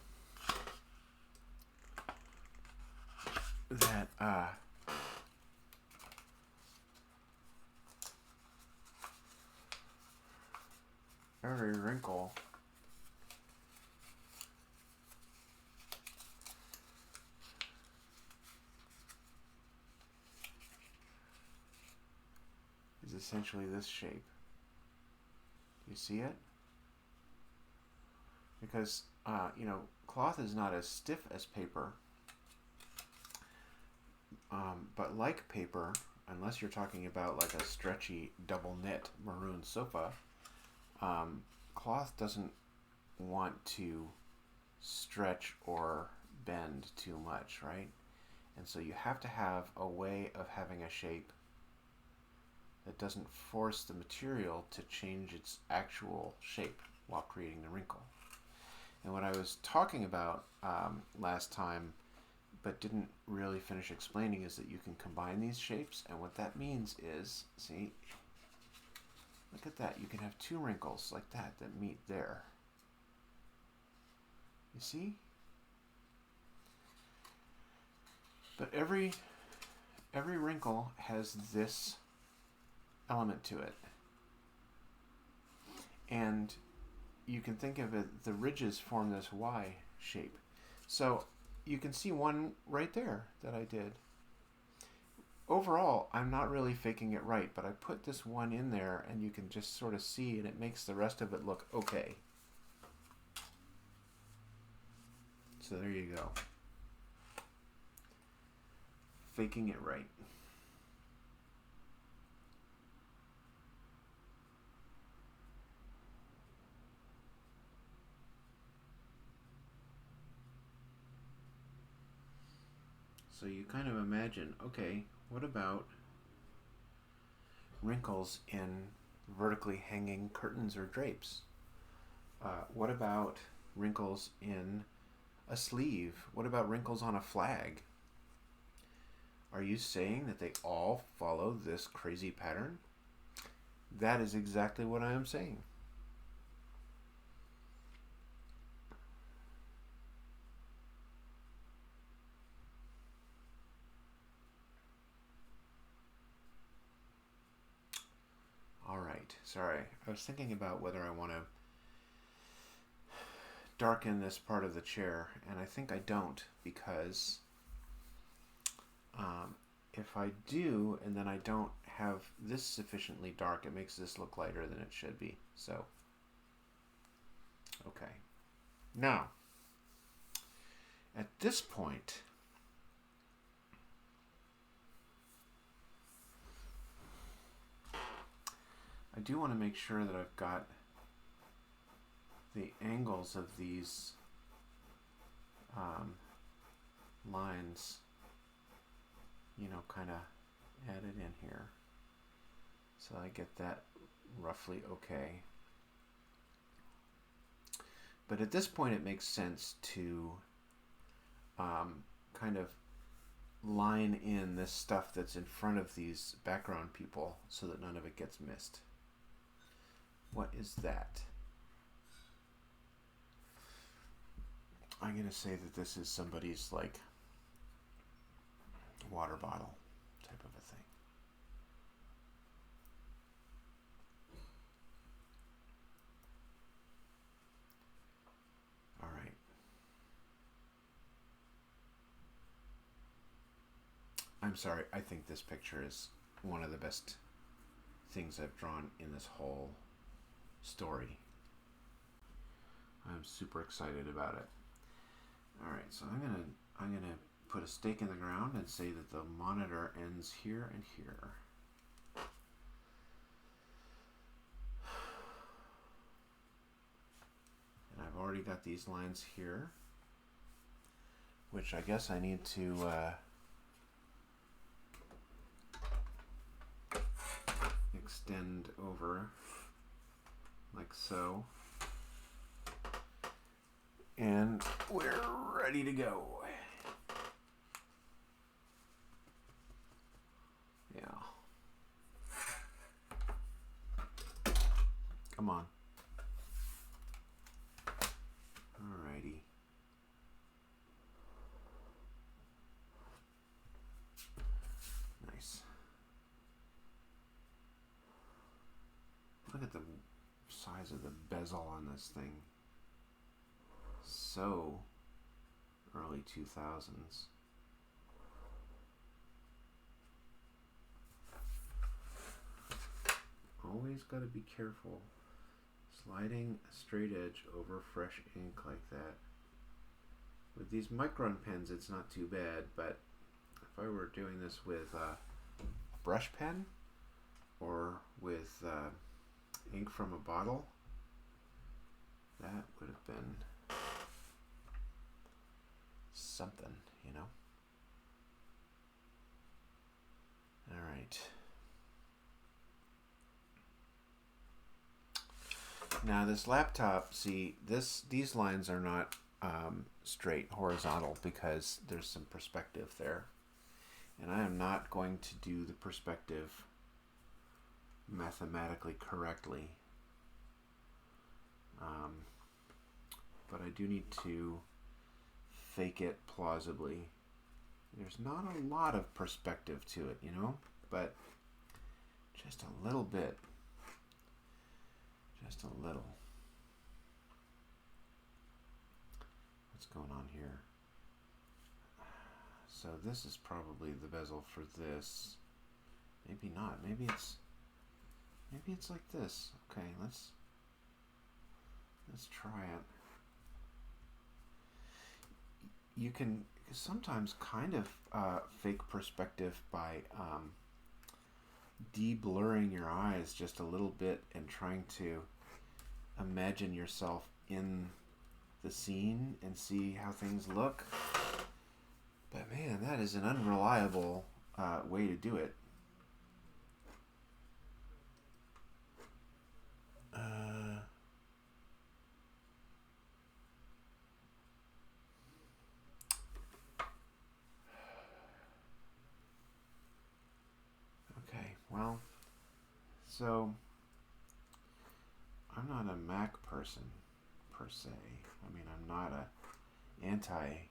that every wrinkle is essentially this shape. You see it? Because, cloth is not as stiff as paper, but like paper, unless you're talking about like a stretchy double knit maroon sofa, cloth doesn't want to stretch or bend too much, right? And so you have to have a way of having a shape that doesn't force the material to change its actual shape while creating the wrinkle. And what I was talking about last time, but didn't really finish explaining, is that you can combine these shapes, and what that means is, see, look at that, you can have two wrinkles like that meet there. You see? But every wrinkle has this element to it. And you can think of it, the ridges form this Y shape. So you can see one right there that I did. Overall, I'm not really faking it right, but I put this one in there and you can just sort of see, and it makes the rest of it look okay. So there you go. Faking it right. So you kind of imagine, okay, what about wrinkles in vertically hanging curtains or drapes? What about wrinkles in a sleeve? What about wrinkles on a flag? Are you saying that they all follow this crazy pattern? That is exactly what I am saying. All right, sorry. I was thinking about whether I want to darken this part of the chair, and I think I don't, because if I do, and then I don't have this sufficiently dark, it makes this look lighter than it should be. So, okay. Now, at this point, I do want to make sure that I've got the angles of these lines, kind of added in here, so I get that roughly okay. But at this point, it makes sense to kind of line in this stuff that's in front of these background people so that none of it gets missed. What is that? I'm going to say that this is somebody's, like, water bottle type of a thing. All right. I'm sorry, I think this picture is one of the best things I've drawn in this whole story. I'm super excited about it. All right, so I'm gonna put a stake in the ground and say that the monitor ends here and here. And I've already got these lines here, which I guess I need to extend over like so. And we're ready to go. Yeah. Come on. Alrighty. Nice. Look at the size of the bezel on this thing. So early 2000s. Always got to be careful sliding a straight edge over fresh ink like that. With these Micron pens, it's not too bad, but if I were doing this with a brush pen or with ink from a bottle, that would have been something, you know? All right. Now this laptop, see, these lines are not straight horizontal because there's some perspective there. And I am not going to do the perspective mathematically correctly. But I do need to fake it plausibly. There's not a lot of perspective to it, you know, but just a little bit. Just a little. What's going on here? So this is probably the bezel for this. Maybe not. Maybe it's like this. Okay, let's try it. You can sometimes kind of fake perspective by de-blurring your eyes just a little bit and trying to imagine yourself in the scene and see how things look. But man, that is an unreliable way to do it. Okay, well, so I'm not a Mac person per se. I mean, I'm not a anti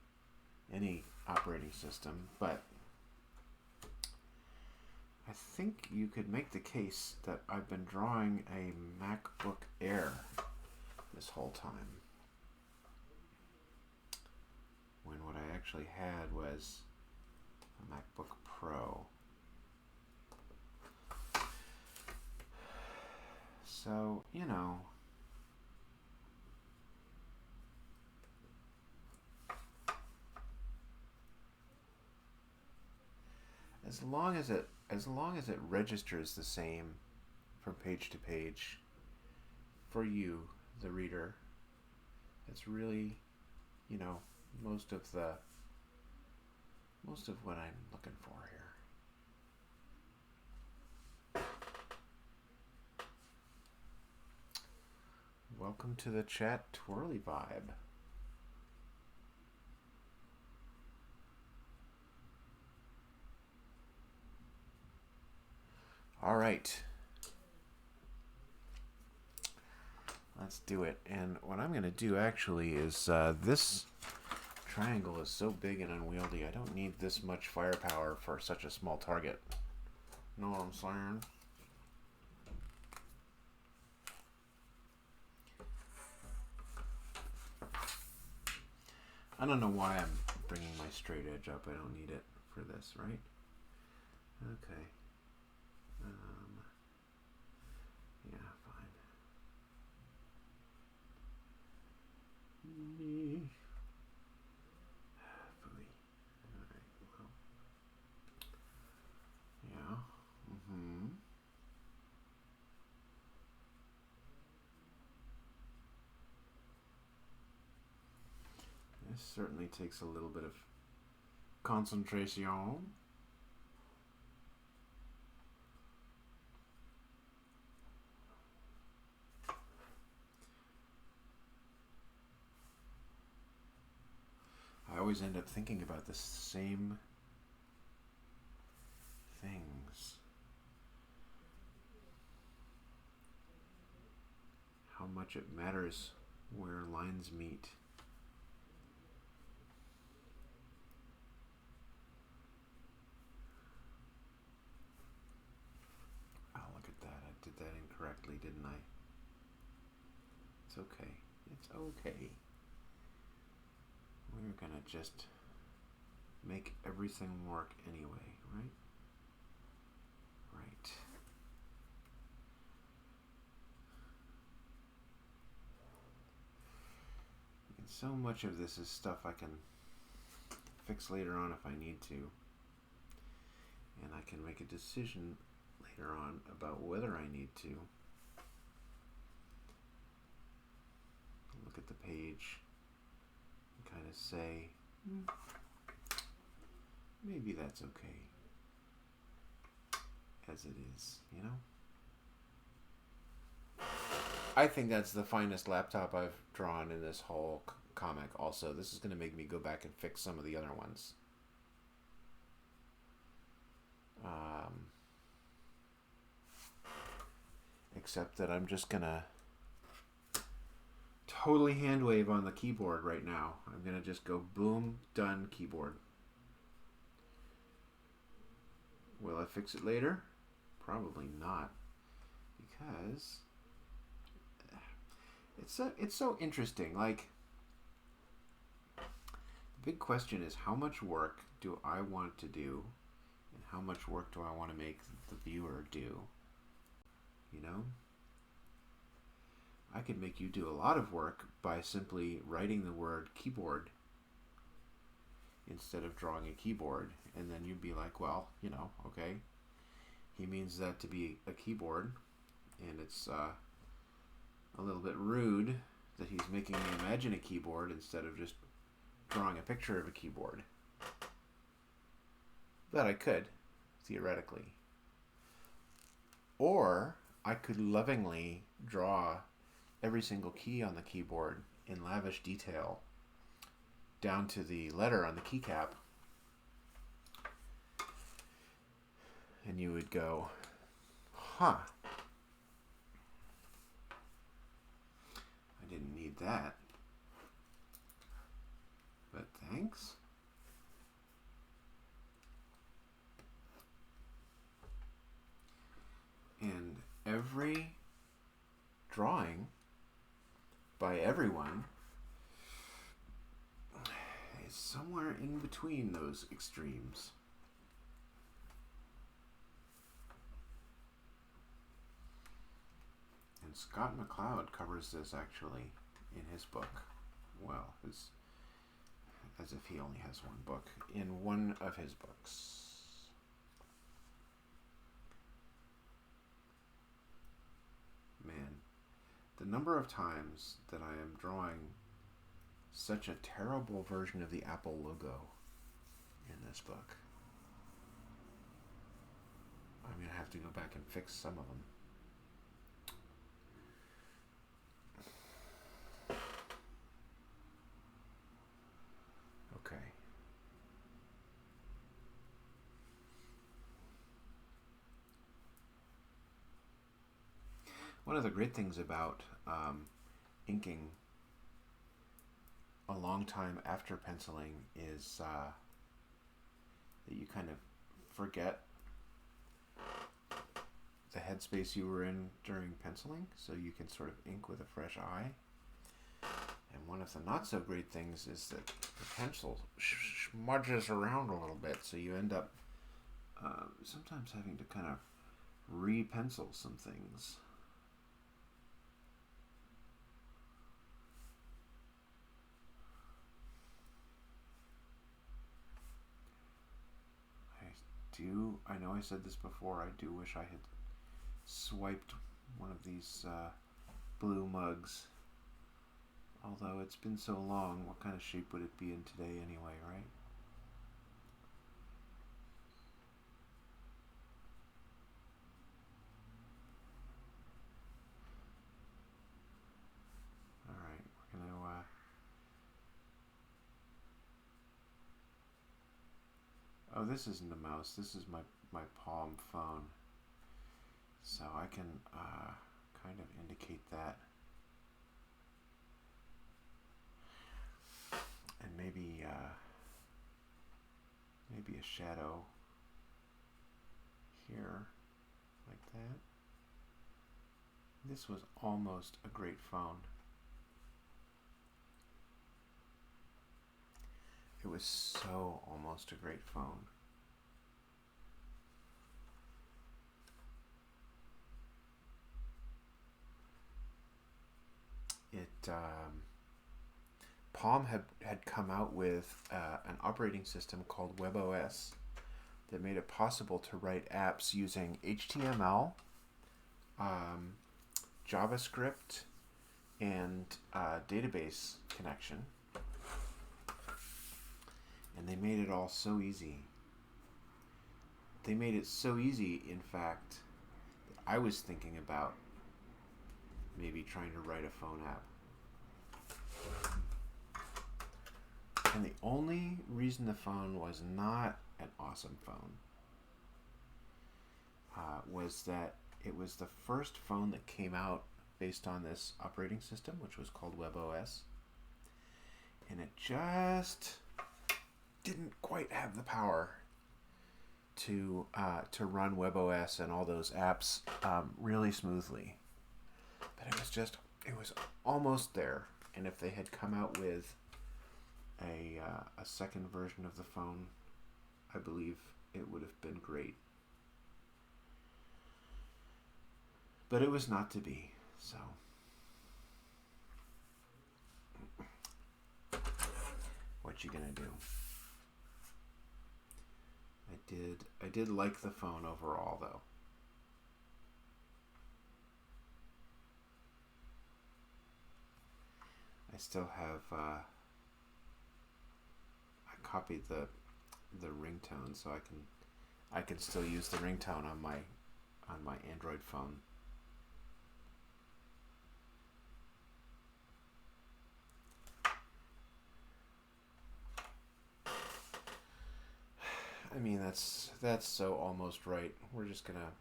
any operating system, but I think you could make the case that I've been drawing a MacBook Air this whole time, when what I actually had was a MacBook Pro. So, you know, as long as it registers the same from page to page for you, the reader, it's really, you know, most of what I'm looking for here. Welcome to the chat twirly vibe. All right. Let's do it. And what I'm going to do actually is this triangle is so big and unwieldy, I don't need this much firepower for such a small target. Know what I'm saying? I don't know why I'm bringing my straight edge up. I don't need it for this, right? Okay. Yeah, fine. Phooey. Alright, well. Yeah. This certainly takes a little bit of concentration. I always end up thinking about the same things. How much it matters where lines meet. Oh, look at that. I did that incorrectly, didn't I? It's okay. It's okay. We're gonna just make everything work anyway, right? Right. And so much of this is stuff I can fix later on if I need to. And I can make a decision later on about whether I need to. Look at the page and kind of say, maybe that's okay as it is, you know? I think that's the finest laptop I've drawn in this whole comic also. This is going to make me go back and fix some of the other ones. Except that I'm just going to totally hand wave on the keyboard right now. I'm going to just go boom, done, keyboard. Will I fix it later? Probably not. Because it's so interesting. Like, the big question is, how much work do I want to do, and how much work do I want to make the viewer do? You know? I could make you do a lot of work by simply writing the word keyboard instead of drawing a keyboard, and then you'd be like, well, you know, okay, he means that to be a keyboard, and it's a little bit rude that he's making me imagine a keyboard instead of just drawing a picture of a keyboard. But I could, theoretically. Or I could lovingly draw every single key on the keyboard in lavish detail down to the letter on the keycap. And you would go, huh. I didn't need that. But thanks. And every drawing by everyone is somewhere in between those extremes. And Scott McCloud covers this actually in his book. Well, as if he only has one book. In one of his books. Man, the number of times that I am drawing such a terrible version of the Apple logo in this book. I'm going to have to go back and fix some of them. Okay. One of the great things about inking a long time after penciling is that you kind of forget the headspace you were in during penciling, so you can sort of ink with a fresh eye. And one of the not so great things is that the pencil smudges around a little bit, so you end up sometimes having to kind of re-pencil some things. I know I said this before, I do wish I had swiped one of these blue mugs. Although it's been so long, what kind of shape would it be in today anyway, right? Alright, we're going to oh, this isn't a mouse. This is my Palm phone. So I can kind of indicate that. And maybe a shadow here, like that. This was almost a great phone. It was so almost a great phone. Palm had come out with an operating system called WebOS that made it possible to write apps using HTML, JavaScript, and database connection. And they made it all so easy. They made it so easy, in fact, that I was thinking about maybe trying to write a phone app. And the only reason the phone was not an awesome phone was that it was the first phone that came out based on this operating system, which was called WebOS. And it just didn't quite have the power to run WebOS and all those apps really smoothly. But it was almost there. And if they had come out with a second version of the phone, I believe it would have been great. But it was not to be, so. What you gonna do? I did like the phone overall, though. I still have I copied the ringtone, so I can still use the ringtone on my Android phone. I mean, that's so almost right. We're just gonna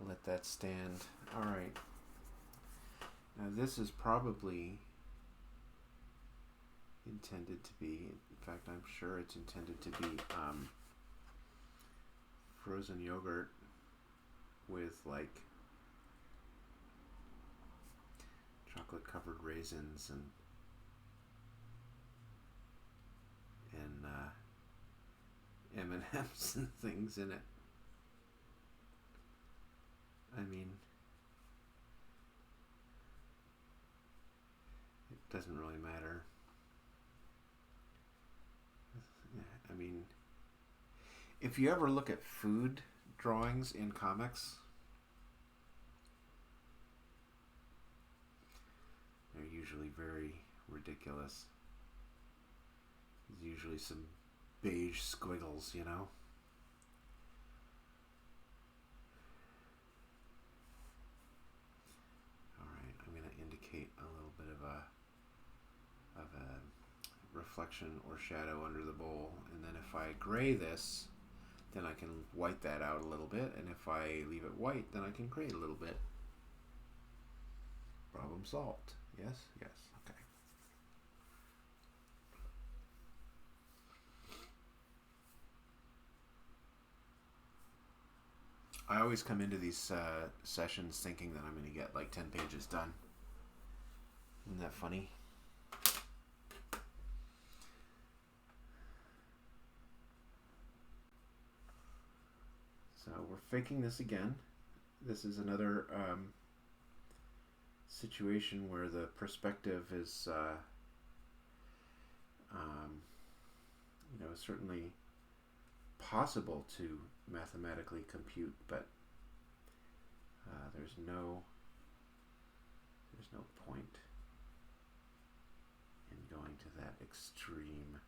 let that stand. All right. Now this is probably intended to be. In fact, I'm sure it's intended to be frozen yogurt with like chocolate covered raisins and M&Ms and things in it. I mean, it doesn't really matter. I mean, if you ever look at food drawings in comics, they're usually very ridiculous. There's usually some beige squiggles, you know? Alright, I'm going to indicate a little bit of a reflection or shadow under the bowl, and then if I gray this, then I can white that out a little bit, and if I leave it white, then I can gray it a little bit. Problem solved. Yes? Yes. Okay. I always come into these sessions thinking that I'm going to get like 10 pages done. Isn't that funny? So we're faking this again. This is another situation where the perspective is, certainly possible to mathematically compute, but there's no point in going to that extreme.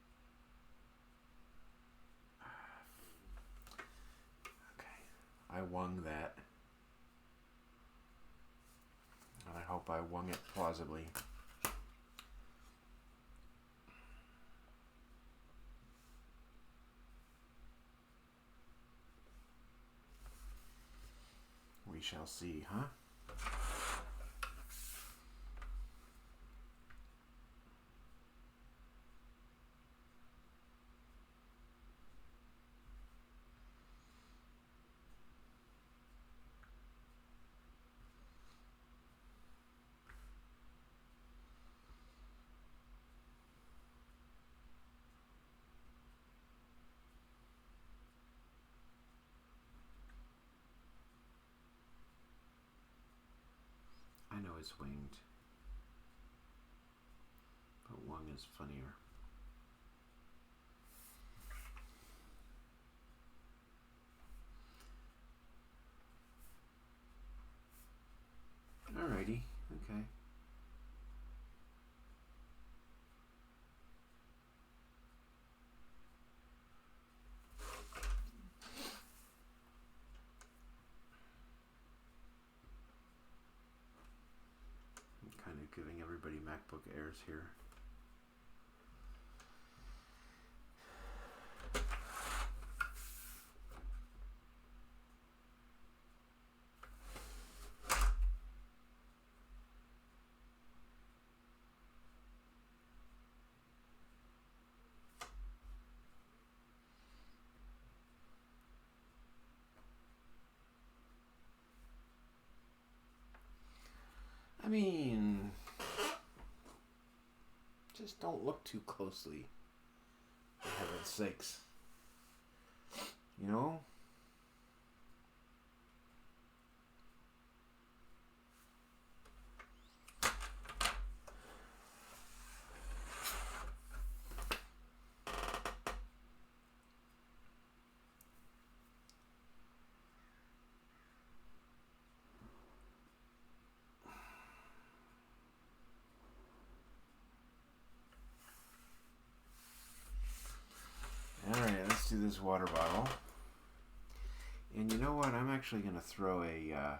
Okay, I wung that, and I hope I wung it plausibly. We shall see, huh? always winged. But Wung is funnier. Alrighty, okay. I'm kind of giving everybody MacBook Airs here. I mean, just don't look too closely, for heaven's sakes. You know? Alright, let's do this water bottle. And you know what? I'm actually going to throw a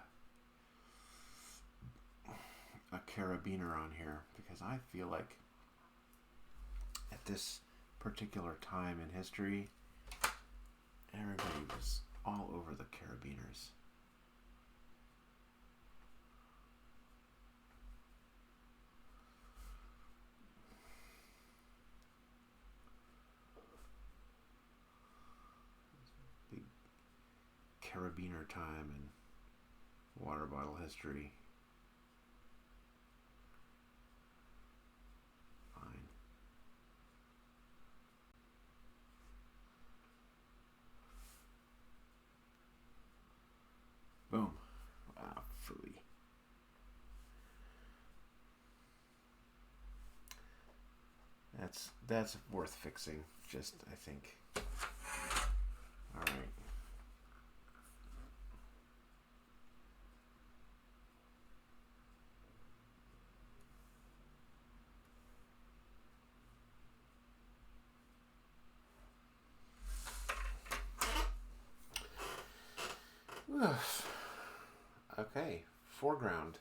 carabiner on here because I feel like at this particular time in history, everybody was all over the carabiners. Big carabiner time in water bottle history. Fine. Boom. Wow, phooey. That's worth fixing, just I think. All right. Okay, foreground.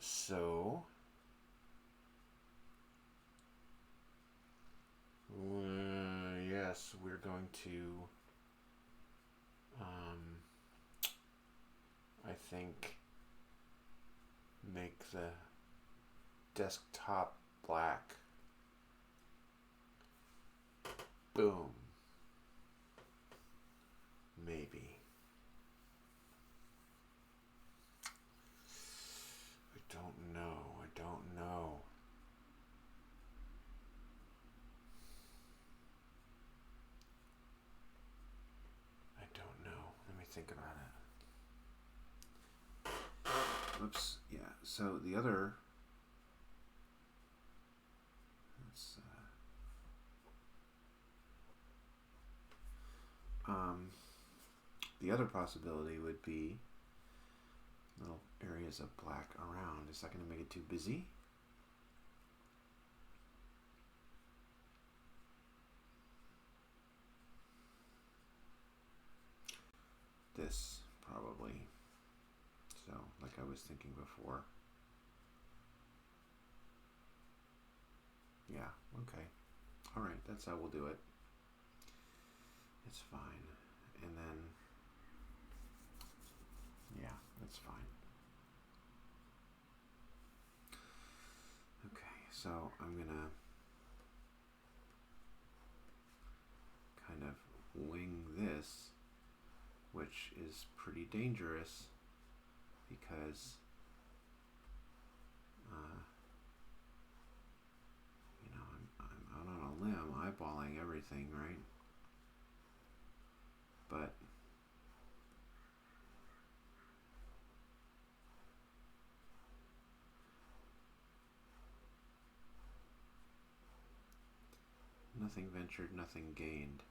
So yes, we're going to I think make the desktop black. Boom. Maybe. I don't know. I don't know. I don't know. Let me think about it. Whoops. Yeah. So the other. Let's. The other possibility would be little areas of black around. Is that going to make it too busy? This, probably. So, like I was thinking before. Yeah, okay. Alright, that's how we'll do it. It's fine. And then, yeah, that's fine. Okay, so I'm gonna kind of wing this, which is pretty dangerous because you know, I'm out on a limb eyeballing everything, right? But Nothing ventured, nothing gained.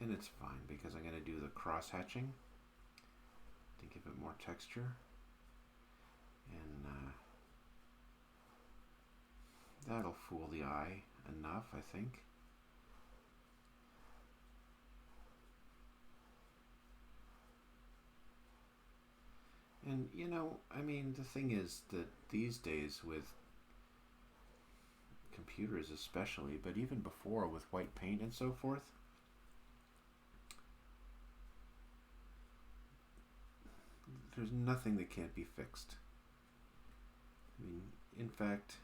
And it's fine because I'm going to do the cross hatching to give it more texture. And that'll fool the eye enough, I think. And you know, I mean, the thing is that these days with computers especially, but even before with white paint and so forth, there's nothing that can't be fixed. I mean, in fact,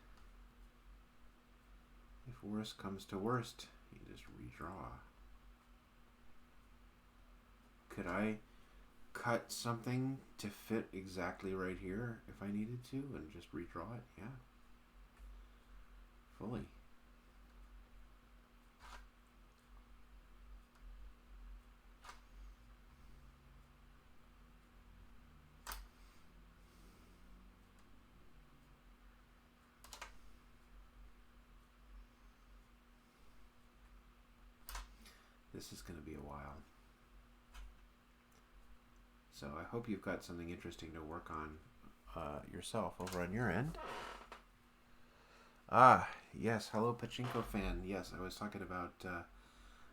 if worst comes to worst, you just redraw. Could I cut something to fit exactly right here if I needed to and just redraw it? Yeah. Fully. This is going to be a while. So I hope you've got something interesting to work on yourself over on your end. Ah, yes. Hello, Pachinko fan. Yes, I was talking about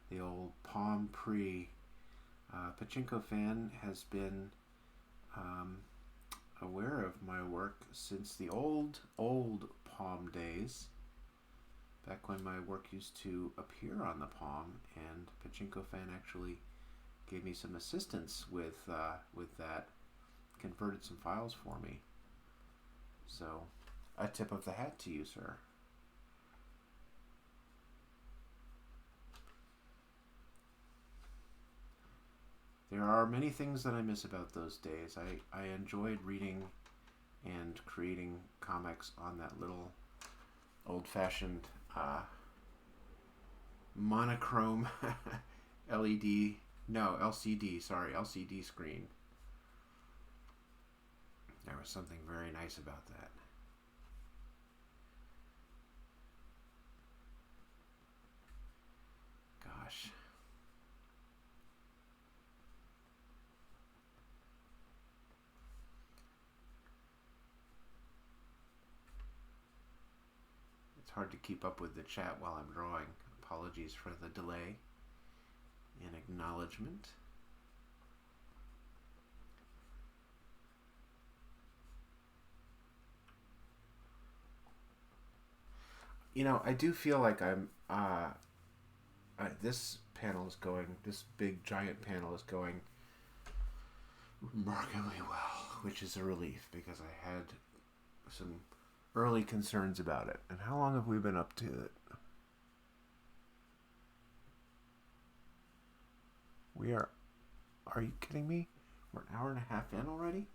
the old Palm Pre. Pachinko fan has been aware of my work since the old Palm days, back when my work used to appear on the Palm, and Pachinko fan actually gave me some assistance with that, converted some files for me. So, a tip of the hat to you, sir. There are many things that I miss about those days. I enjoyed reading and creating comics on that little old-fashioned monochrome LCD screen. There was something very nice about that. Gosh. It's hard to keep up with the chat while I'm drawing. Apologies for the delay in acknowledgement. You know, I do feel like I'm this panel is going, this big giant panel is going remarkably well, which is a relief because I had some early concerns about it. And how long have we been up to it? Are you kidding me? We're an hour and a half in already?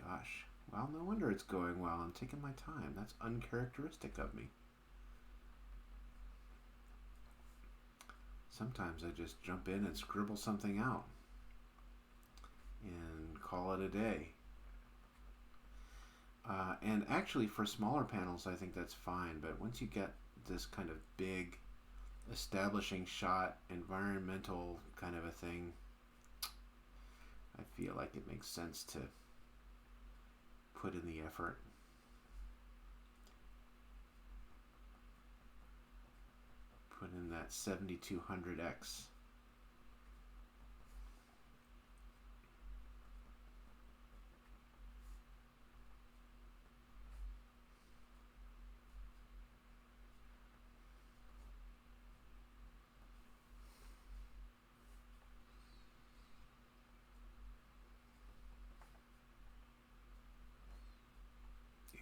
Gosh, well, no wonder it's going well. I'm taking my time. That's uncharacteristic of me. Sometimes I just jump in and scribble something out and call it a day. And actually, for smaller panels, I think that's fine. But once you get this kind of big, establishing shot, environmental kind of a thing, I feel like it makes sense to put in the effort. Put in that 7200X.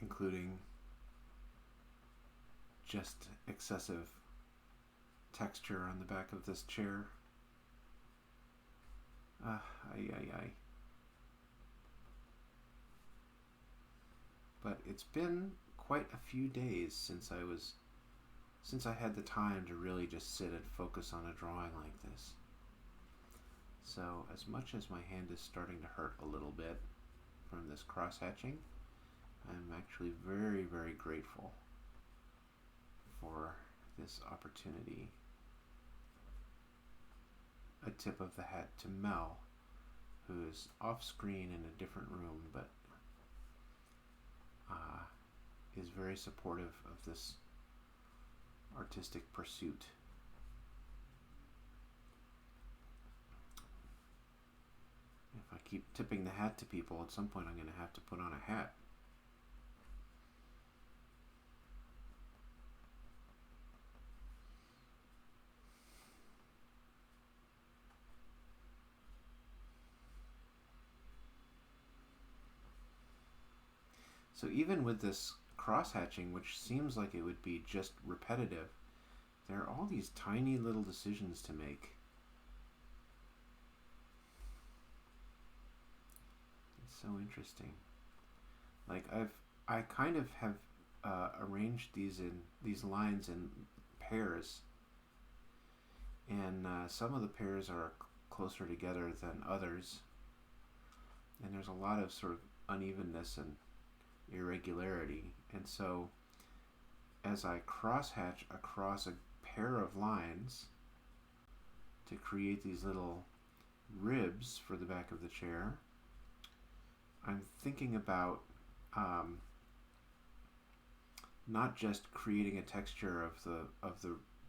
Including just excessive texture on the back of this chair. But it's been quite a few days since I was since I had the time to really just sit and focus on a drawing like this. So as much as my hand is starting to hurt a little bit from this cross-hatching, I'm actually very, very grateful for this opportunity. A tip of the hat to Mel, who is off screen in a different room, but is very supportive of this artistic pursuit. If I keep tipping the hat to people, at some point I'm going to have to put on a hat. So even with this cross-hatching, which seems like it would be just repetitive, there are all these tiny little decisions to make. It's so interesting. Like I kind of have arranged these lines in pairs, and some of the pairs are closer together than others, and there's a lot of sort of unevenness and irregularity. And so as I crosshatch across a pair of lines to create these little ribs for the back of the chair, I'm thinking about not just creating a texture of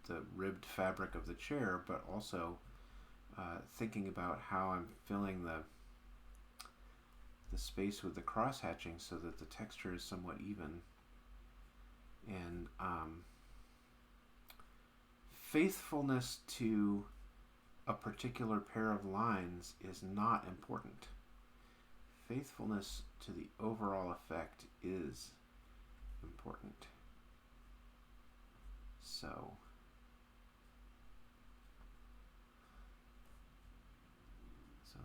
the ribbed fabric of the chair, but also thinking about how I'm filling the space with the cross hatching so that the texture is somewhat even. And faithfulness to a particular pair of lines is not important. Faithfulness to the overall effect is important. So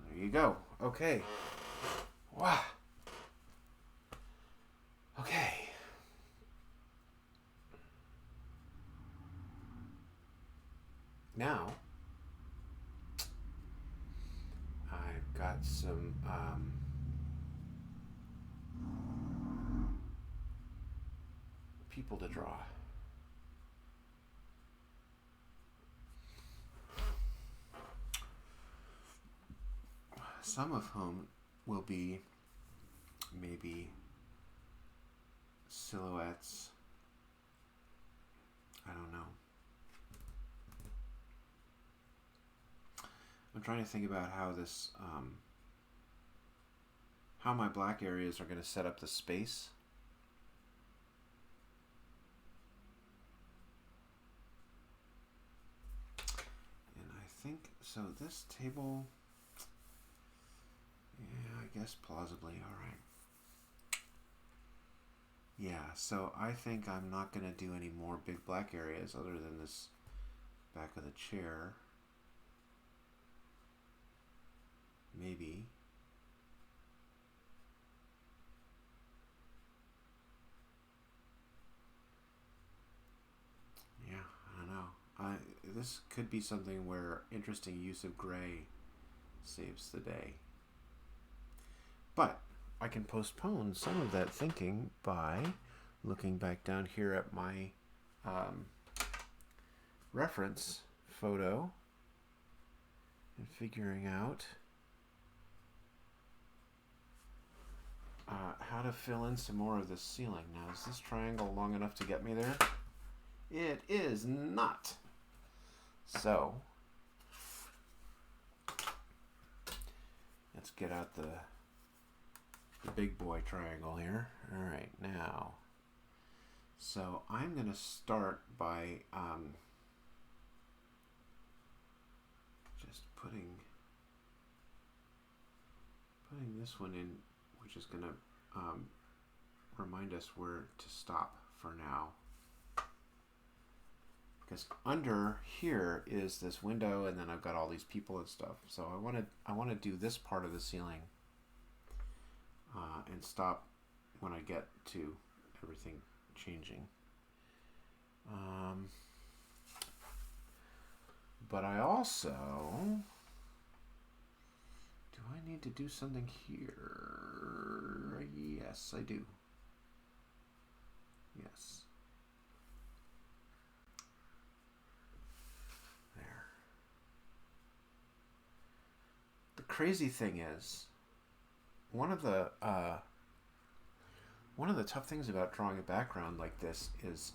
there you go. Okay. Wow. Okay. Now, I've got some people to draw. Some of whom will be maybe silhouettes. I don't know. I'm trying to think about how this, how my black areas are going to set up the space. And I think, so this table, yeah, I guess plausibly, all right. Yeah, so I think I'm not going to do any more big black areas other than this back of the chair. Maybe. Yeah, I don't know. This could be something where interesting use of gray saves the day. But I can postpone some of that thinking by looking back down here at my reference photo and figuring out how to fill in some more of this ceiling. Now, is this triangle long enough to get me there? It is not. So, let's get out the big boy triangle here. All right, now, so I'm going to start by just putting this one in, which is going to remind us where to stop for now. Because under here is this window, and then I've got all these people and stuff. So I want to do this part of the ceiling and stop when I get to everything changing. Um, but I also... Do I need to do something here? Yes, I do. Yes. There. The crazy thing is, one of the tough things about drawing a background like this is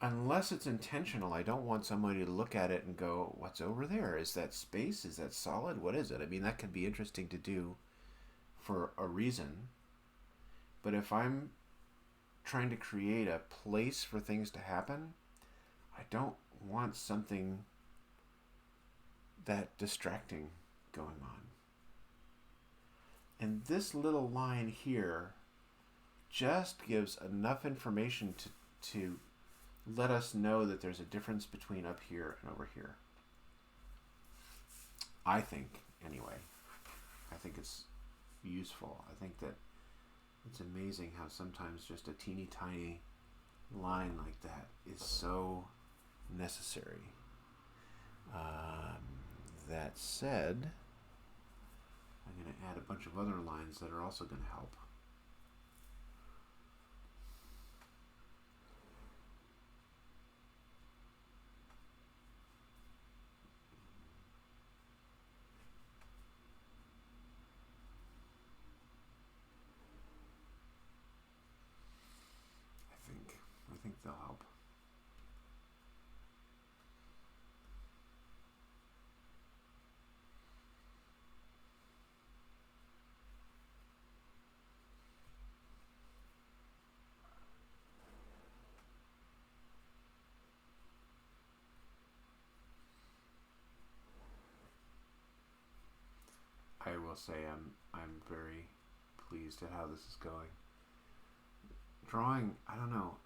unless it's intentional, I don't want somebody to look at it and go, what's over there? Is that space? Is that solid? What is it? I mean, that can be interesting to do for a reason. But if I'm trying to create a place for things to happen, I don't want something that distracting going on. And this little line here just gives enough information to let us know that there's a difference between up here and over here. I think, anyway. I think it's useful. I think that it's amazing how sometimes just a teeny tiny line like that is so necessary. That said, I'm going to add a bunch of other lines that are also going to help. I think they'll help. I will say I'm very pleased at how this is going. Drawing, I don't know.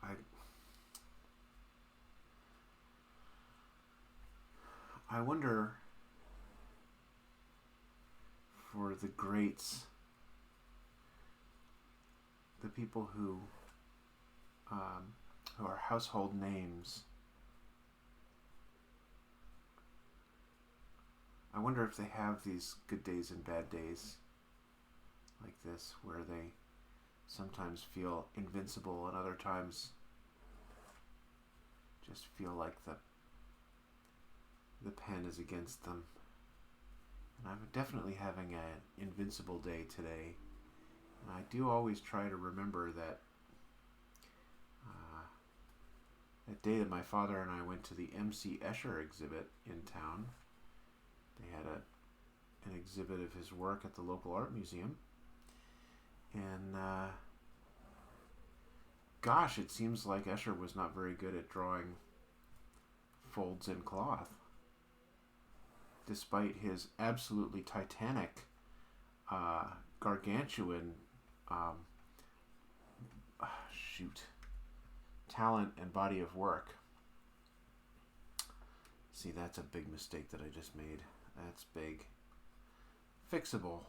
I wonder for the greats, the people who are household names. I wonder if they have these good days and bad days like this, where they sometimes feel invincible and other times just feel like the pen is against them. And I'm definitely having an invincible day today. And I do always try to remember that that day that my father and I went to the M.C. Escher exhibit in town. They had an exhibit of his work at the local art museum. And gosh, it seems like Escher was not very good at drawing folds in cloth, despite his absolutely titanic, gargantuan talent and body of work. See, that's a big mistake that I just made. That's big. Fixable.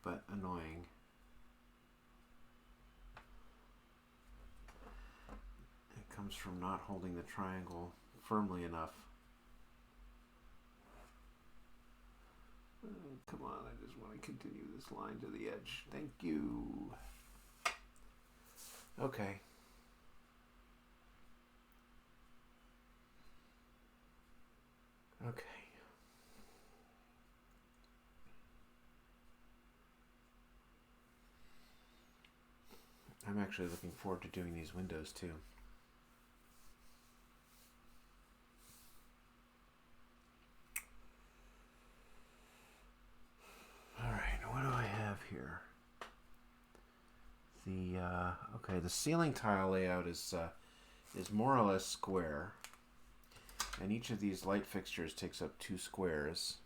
But annoying. It comes from not holding the triangle firmly enough. Come on, I just want to continue this line to the edge. Thank you. Okay. Okay. I'm actually looking forward to doing these windows too. Alright, what do I have here? The ceiling tile layout is more or less square. And each of these light fixtures takes up 2 squares.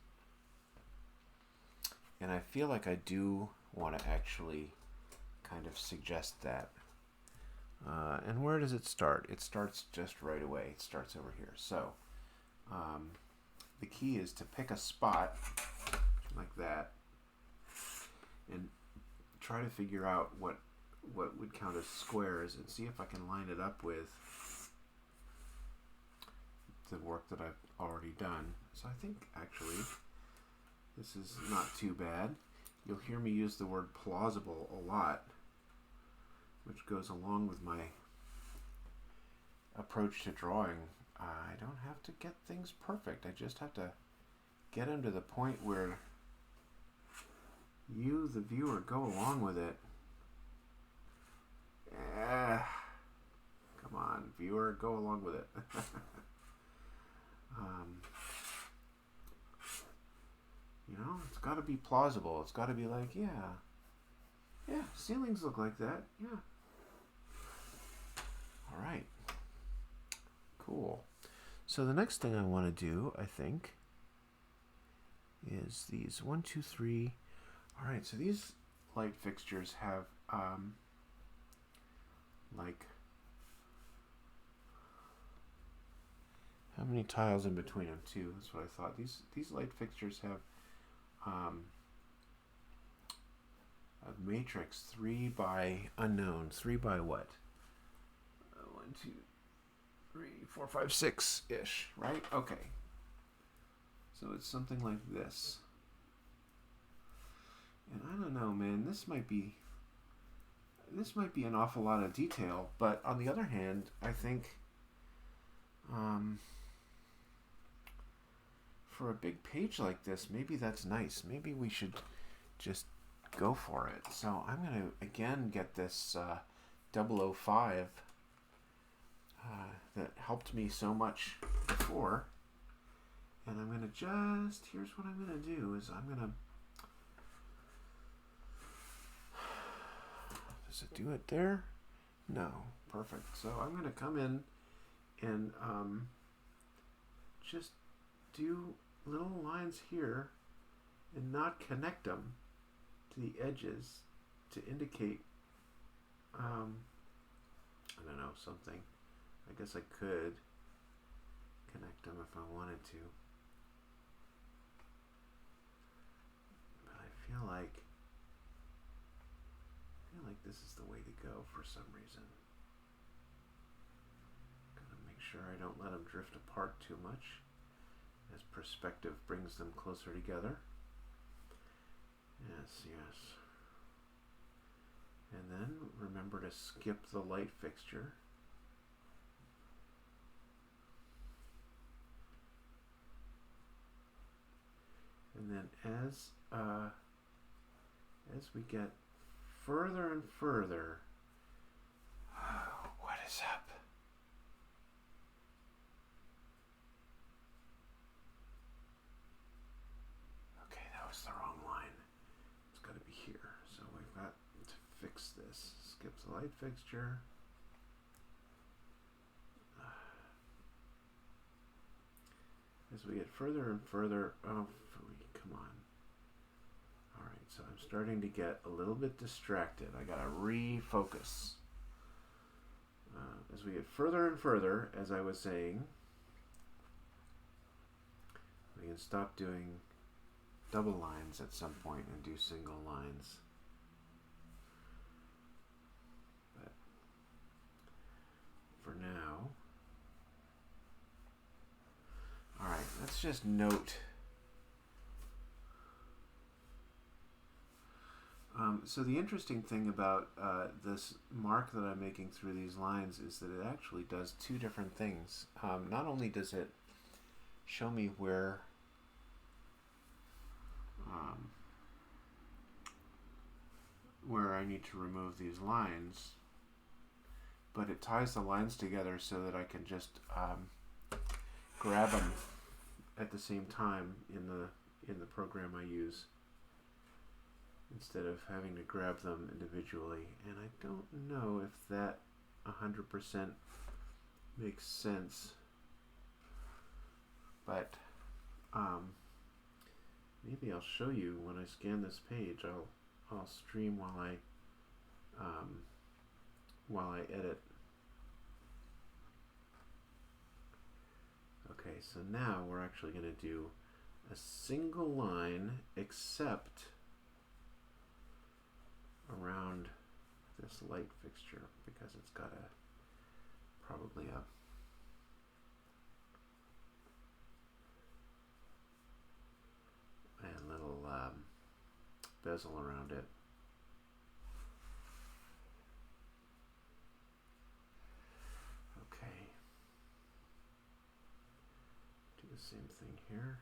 And I feel like I do want to actually kind of suggest that. And where does it start? It starts just right away. It starts over here. So the key is to pick a spot like that and try to figure out what would count as squares and see if I can line it up with the work that I've already done. So I think actually this is not too bad. You'll hear me use the word plausible a lot, which goes along with my approach to drawing. I don't have to get things perfect. I just have to get them to the point where you, the viewer, go along with it. Come on, viewer, go along with it. It's got to be plausible. It's got to be like, yeah, ceilings look like that. Yeah. All right. Cool. So the next thing I want to do, I think, is these 1, 2, 3. All right. So these light fixtures have like, how many tiles in between them? 2. That's what I thought. These light fixtures have a matrix 3 by unknown. 3 by what? 1, 2, 3, 4, 5, 6 ish, right? Okay. So it's something like this. And I don't know, man. This might be an awful lot of detail, but on the other hand, I think for a big page like this, maybe that's nice. Maybe we should just go for it. So I'm going to again get this 005 that helped me so much before, and I'm going to here's what I'm going to do is I'm going to, does it do it there? No. Perfect. So I'm going to come in and just do little lines here and not connect them to the edges to indicate, I don't know, something. I guess I could connect them if I wanted to. But I feel like this is the way to go for some reason. Gotta make sure I don't let them drift apart too much, as perspective brings them closer together. Yes. And then remember to skip the light fixture. And then as we get further and further, what is up? Okay, that was the wrong line. It's got to be here. So we've got to fix this. Skip the light fixture. As we get further and further, come on. Alright, so I'm starting to get a little bit distracted. I gotta refocus. As we get further and further, as I was saying, we can stop doing double lines at some point and do single lines. But for now, alright, let's just note. So the interesting thing about this mark that I'm making through these lines is that it actually does two different things. Not only does it show me where I need to remove these lines, but it ties the lines together so that I can just grab them at the same time in the program I use, instead of having to grab them individually. And I don't know if that 100% makes sense, but maybe I'll show you when I scan this page. I'll stream while I edit. Okay, so now we're actually going to do a single line, except around this light fixture because it's got probably a little bezel around it. Okay. Do the same thing here.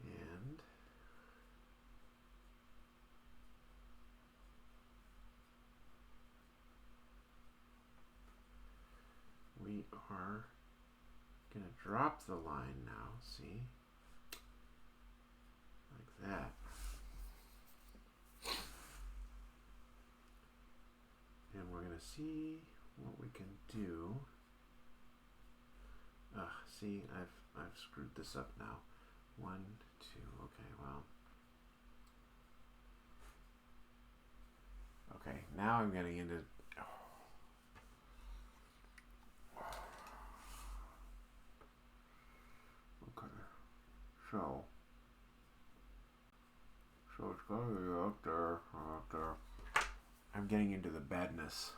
And we are going to drop the line now, see? Like that. And we're going to see what we can do. See, I've screwed this up now. 1, 2, okay, well. Okay, now I'm getting into... Okay, so it's gotta be out there, out there. I'm getting into the badness.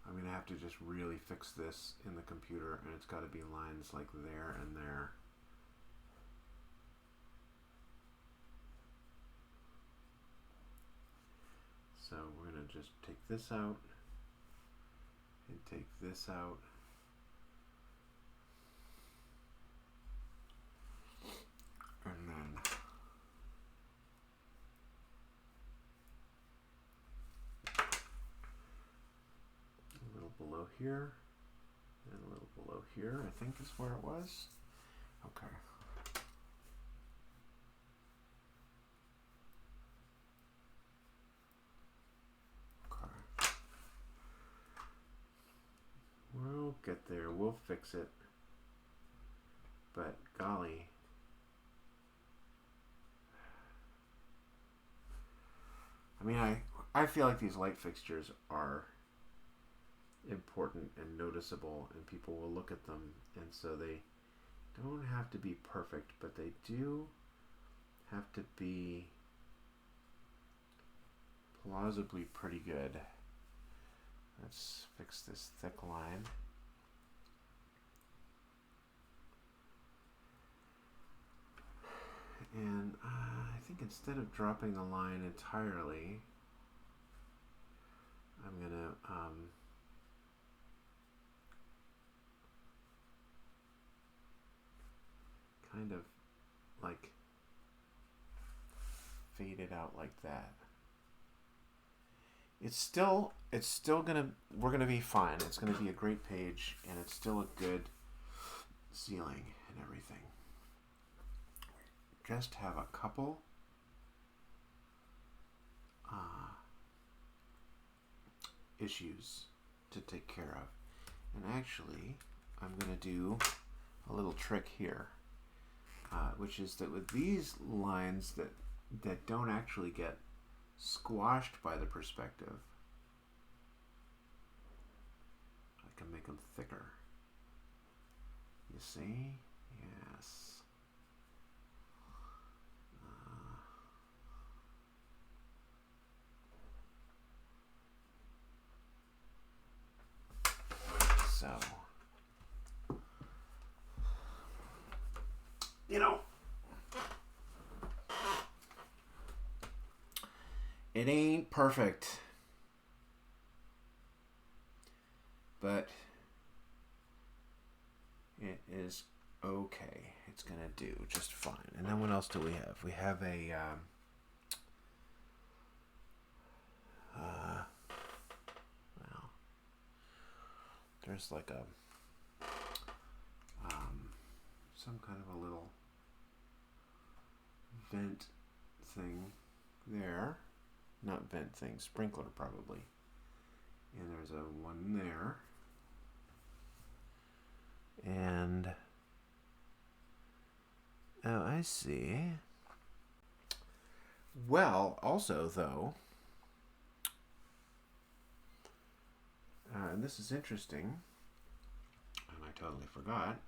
I'm going to have to just really fix this in the computer, and it's got to be lines like there and there. So we're going to just take this out and take this out. And then a little below here and a little below here, I think is where it was. Okay. We'll get there. We'll fix it. But golly. I mean, I feel like these light fixtures are important and noticeable, and people will look at them, and so they don't have to be perfect, but they do have to be plausibly pretty good. Let's fix this thick line. And I think instead of dropping the line entirely, I'm going to kind of like fade it out like that. It's still we're gonna be fine. It's gonna be a great page, and it's still a good ceiling and everything. Just have a couple issues to take care of. And actually, I'm gonna do a little trick here, which is that with these lines that don't actually get squashed by the perspective, I can make them thicker. You see? Yes. So, you know, it ain't perfect, but it is okay. It's gonna do just fine. And then what else do we have? We have a well, there's like a some kind of a little vent thing there. Not vent thing, sprinkler probably. And there's a one there. And Oh, I see. Well, also, though, and this is interesting, and I totally forgot,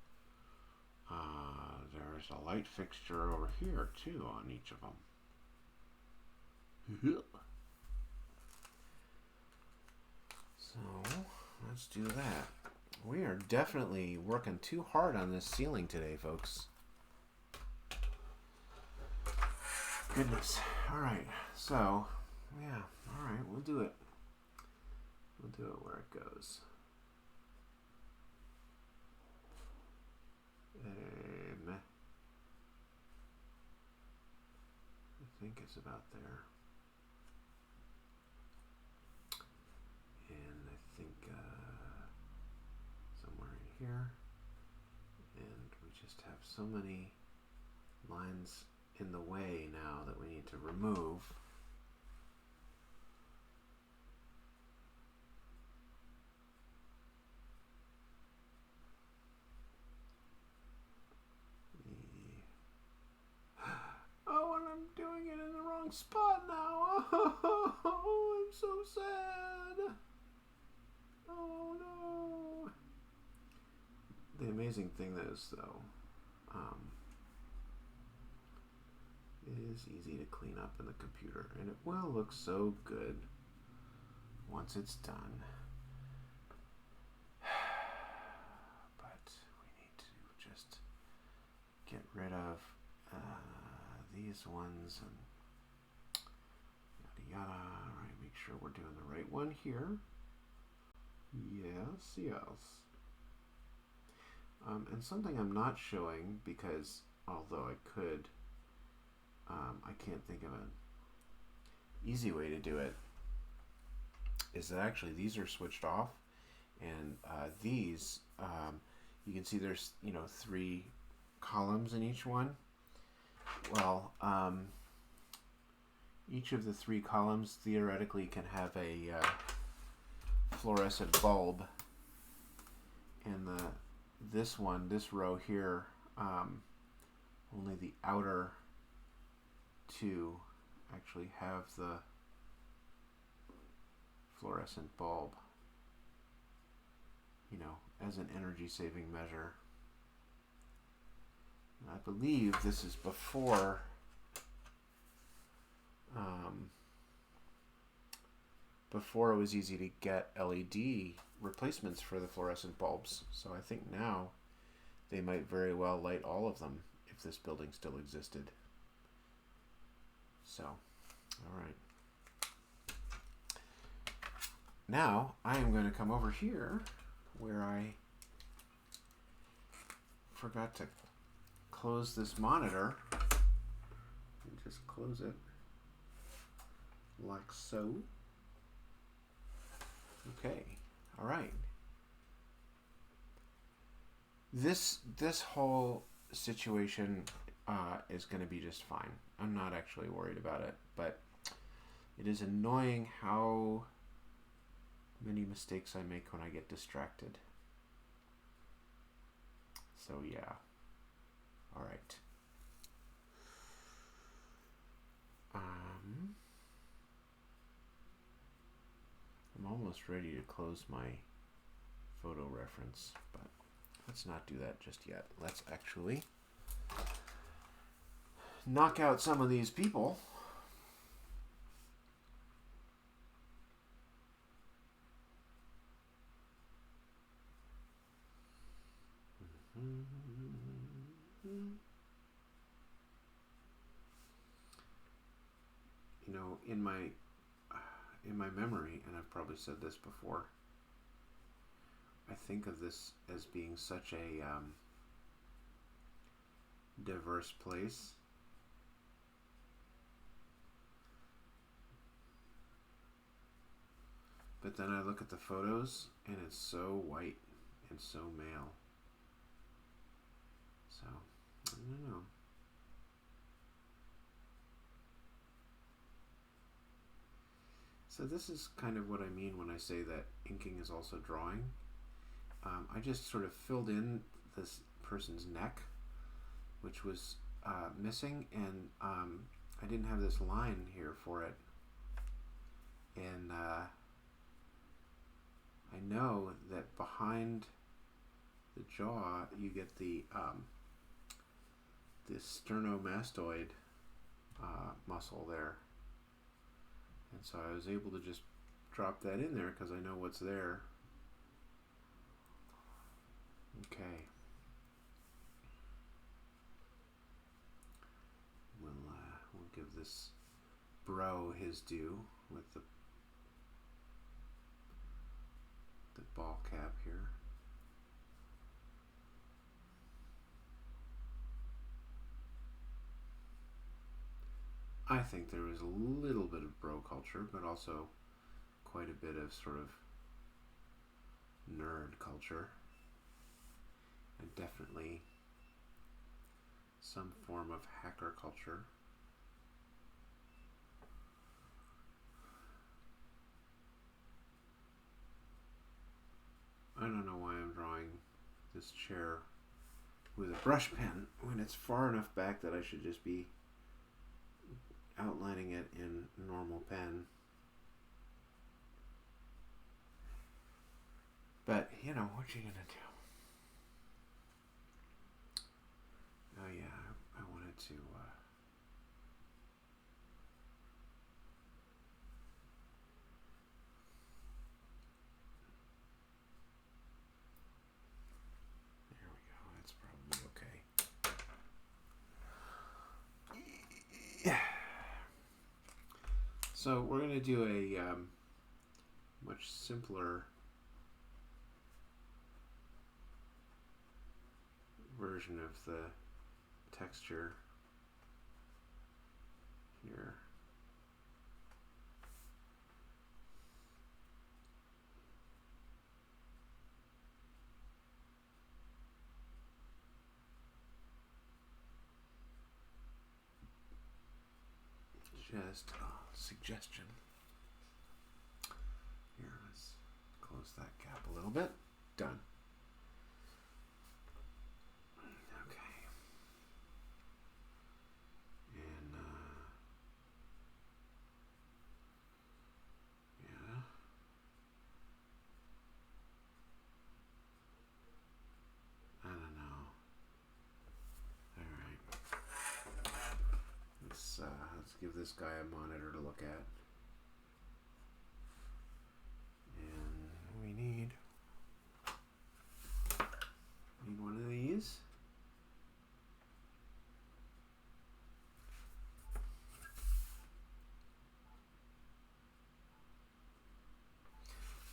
there's a light fixture over here, too, on each of them. So, let's do that. We are definitely working too hard on this ceiling today, folks. Goodness. Alright, so, yeah, alright, we'll do it. We'll do it where it goes. I think it's about there. And I think somewhere in here. And we just have so many lines in the way now that we need to remove. Oh, and I'm doing it in the wrong spot now. Oh, I'm so sad. Oh no. The amazing thing is, though, it is easy to clean up in the computer, and it will look so good once it's done. But we need to just get rid of these ones and yada yada. All right, make sure we're doing the right one here. Yes, yes. And something I'm not showing because although I could, I can't think of an easy way to do it, is that actually these are switched off, and these, you can see there's, 3 columns in each one. Well, each of the 3 columns theoretically can have a fluorescent bulb, and this row here, only the outer 2 actually have the fluorescent bulb, as an energy saving measure. And I believe this is before before it was easy to get LED replacements for the fluorescent bulbs. So I think now they might very well light all of them if this building still existed. So, all right. Now I am going to come over here where I forgot to close this monitor and just close it like so. Okay, all right. This whole situation is going to be just fine. I'm not actually worried about it, but it is annoying how many mistakes I make when I get distracted. So yeah. All right. I'm almost ready to close my photo reference, but let's not do that just yet. Let's actually knock out some of these people. In my memory, and I've probably said this before, I think of this as being such a diverse place. But then I look at the photos and it's so white and so male. So, I don't know. So this is kind of what I mean when I say that inking is also drawing. I just sort of filled in this person's neck, which was missing, and I didn't have this line here for it. And I know that behind the jaw you get the sternomastoid muscle there, and so I was able to just drop that in there because I know what's there. Okay. We'll give this bro his due with the ball cap here. I think there was a little bit of bro culture, but also quite a bit of sort of nerd culture, and definitely some form of hacker culture. I don't know why I'm drawing this chair with a brush pen when it's far enough back that I should just be outlining it in normal pen. But, you know, what you gonna do? Oh yeah, I wanted to there we go, that's probably okay. Yeah. So we're gonna do a much simpler version of the texture here. Just a suggestion. Here, let's close that gap a little bit. Done. Okay. And yeah. I don't know. All right. Let's give this guy a monitor to look at. And we need one of these.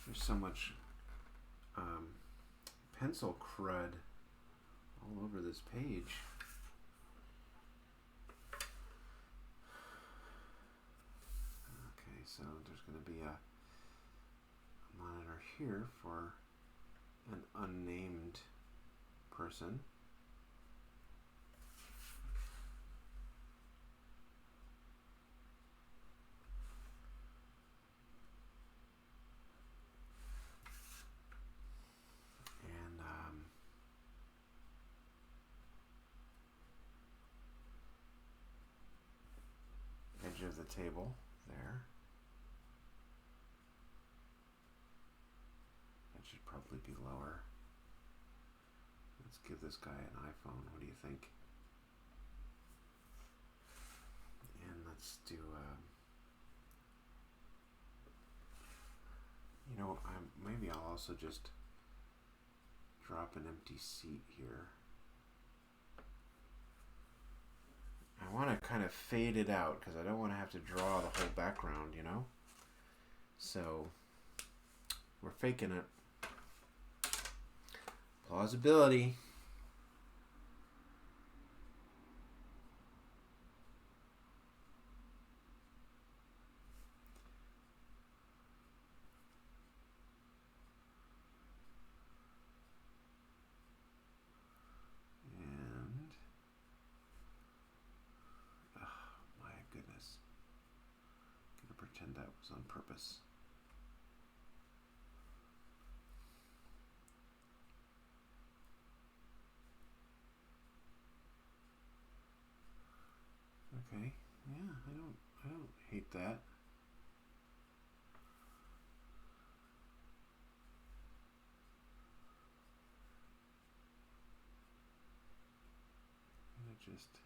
There's so much pencil crud all over this page. Okay, so there's going to be a monitor here for an unnamed person. And edge of the table there. That should probably be lower. Let's give this guy an iPhone. What do you think? And let's do, you know, maybe I'll also just drop an empty seat here. I want to kind of fade it out because I don't want to have to draw the whole background, you know? So, we're faking it. Plausibility. Pretend that was on purpose. that. Just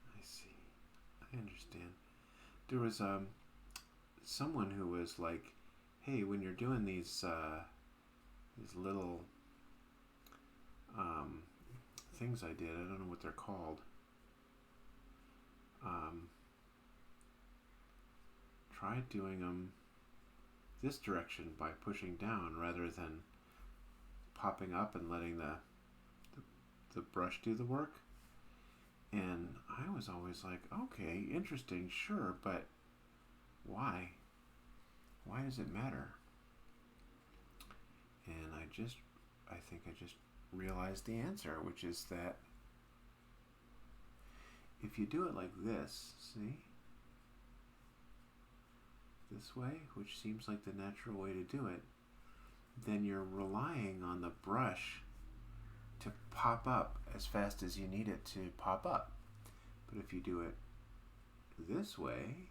I see. I understand. There was someone who was like, "Hey, when you're doing these little things I did, I don't know what they're called. Try doing them this direction by pushing down rather than popping up and letting the brush do the work." And I was always like, okay, interesting, sure, but why? Why does it matter? And I think I just realized the answer, which is that if you do it like this, see? This way, which seems like the natural way to do it, then you're relying on the brush to pop up as fast as you need it to pop up. But if you do it this way,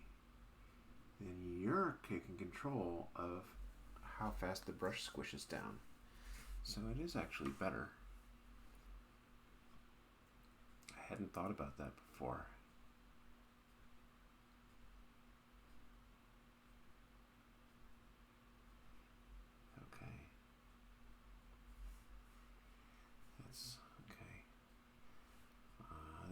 then you're taking control of how fast the brush squishes down. So it is actually better. I hadn't thought about that before. Okay. That's okay.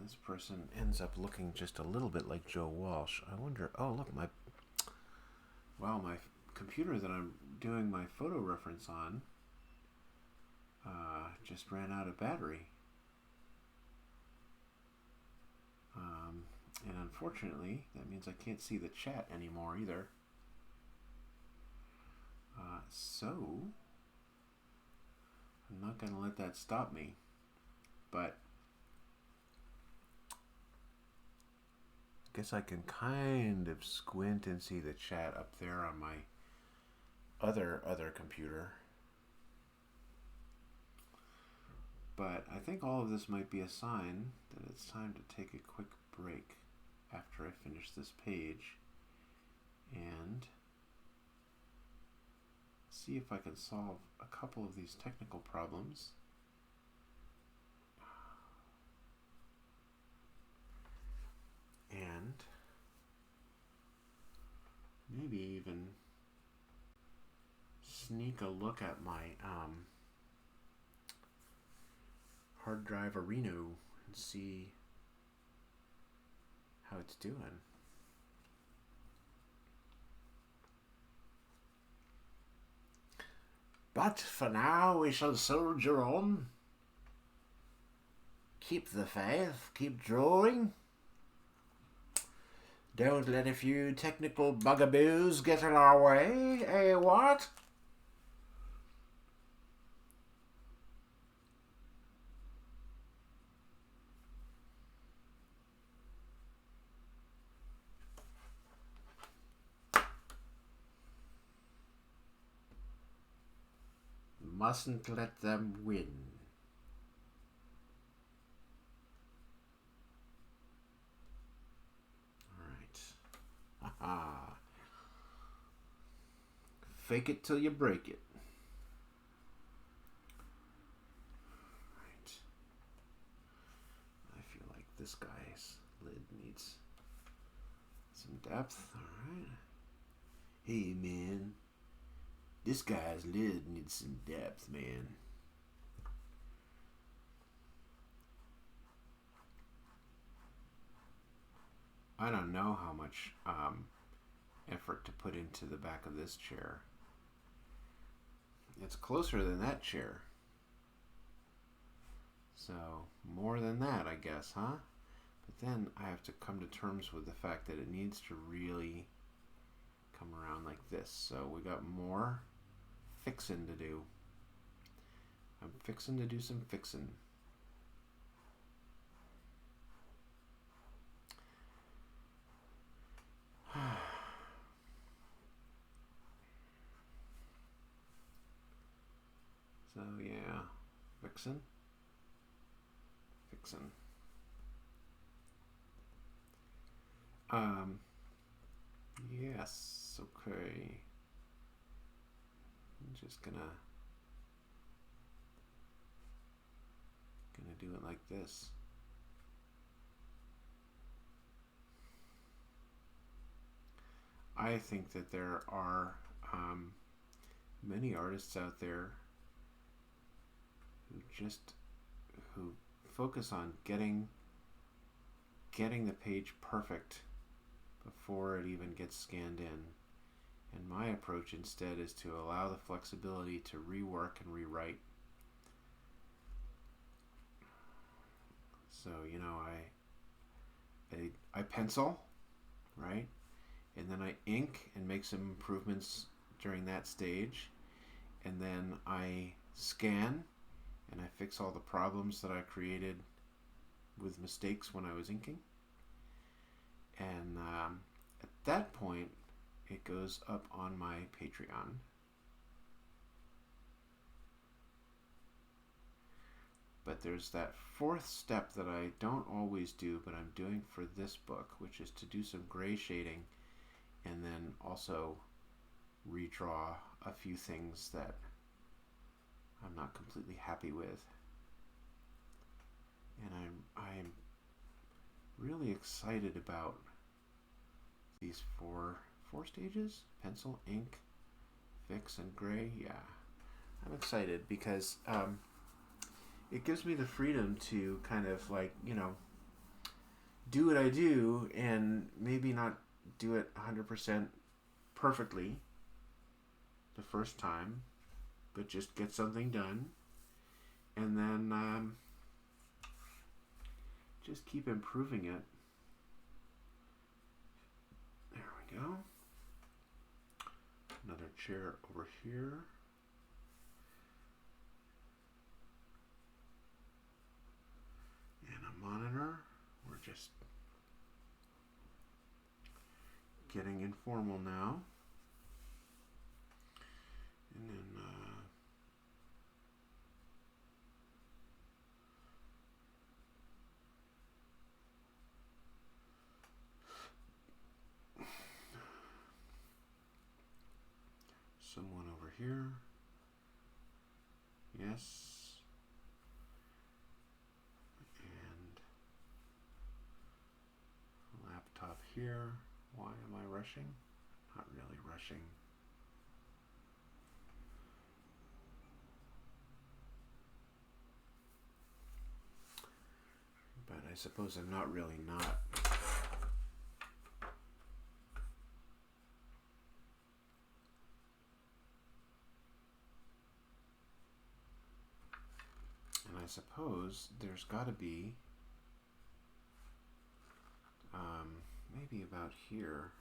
This person ends up looking just a little bit like Joe Walsh. I wonder, oh look, my computer that I'm doing my photo reference on just ran out of battery. And unfortunately, that means I can't see the chat anymore either. So, I'm not going to let that stop me. But I guess I can kind of squint and see the chat up there on my other computer. But I think all of this might be a sign that it's time to take a quick break after I finish this page and see if I can solve a couple of these technical problems. And maybe even sneak a look at my hard drive Areno and see how it's doing. But for now we shall soldier on. Keep the faith, keep drawing. Don't let a few technical bugaboos get in our way, eh, what? Mustn't let them win. Alright. Haha. Fake it till you break it. Right. I feel like this guy's lid needs some depth. Alright. Hey man. This guy's lid needs some depth, man. I don't know how much effort to put into the back of this chair. It's closer than that chair. So, more than that, I guess, huh? But then I have to come to terms with the fact that it needs to really come around like this. So we got more fixing to do. I'm fixing to do some fixing. So yeah, fixing. fixing. Yes, okay. I'm just gonna do it like this. I think that there are many artists out there who focus on getting the page perfect before it even gets scanned in. And my approach instead is to allow the flexibility to rework and rewrite. So, you know, I pencil, right? And then I ink and make some improvements during that stage. And then I scan and I fix all the problems that I created with mistakes when I was inking. And at that point, it goes up on my Patreon. But there's that fourth step that I don't always do, but I'm doing for this book, which is to do some gray shading and then also redraw a few things that I'm not completely happy with. And I'm really excited about these four stages: pencil, ink, fix, and gray. Yeah, I'm excited because it gives me the freedom to kind of like, you know, do what I do and maybe not do it 100% perfectly the first time, but just get something done and then just keep improving it. There we go. Another chair over here. And a monitor. We're just getting informal now. And then someone over here. Yes. And laptop here. Why am I rushing? Not really rushing. But I suppose I'm not really not. And I suppose there's got to be maybe about here.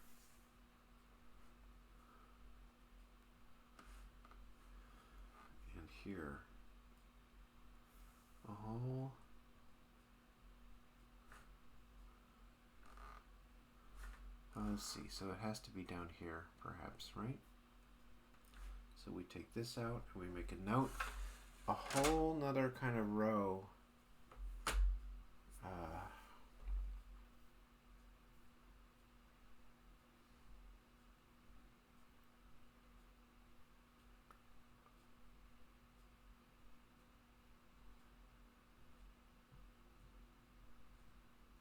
And here. A whole let's see, so it has to be down here perhaps, right? So we take this out and we make a note. A whole nother kind of row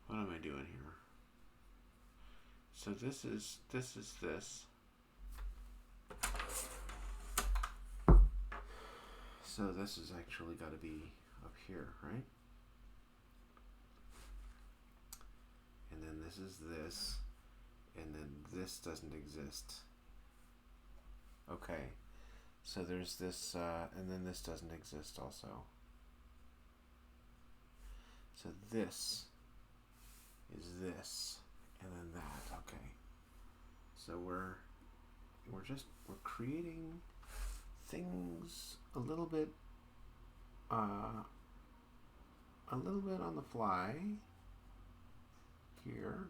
what am I doing here? So this is this. So this has actually got to be up here, right? And then this is this, and then this doesn't exist. Okay, so there's this, and then this doesn't exist also. So this is this, and then that. Okay, so we're creating things a little bit on the fly here,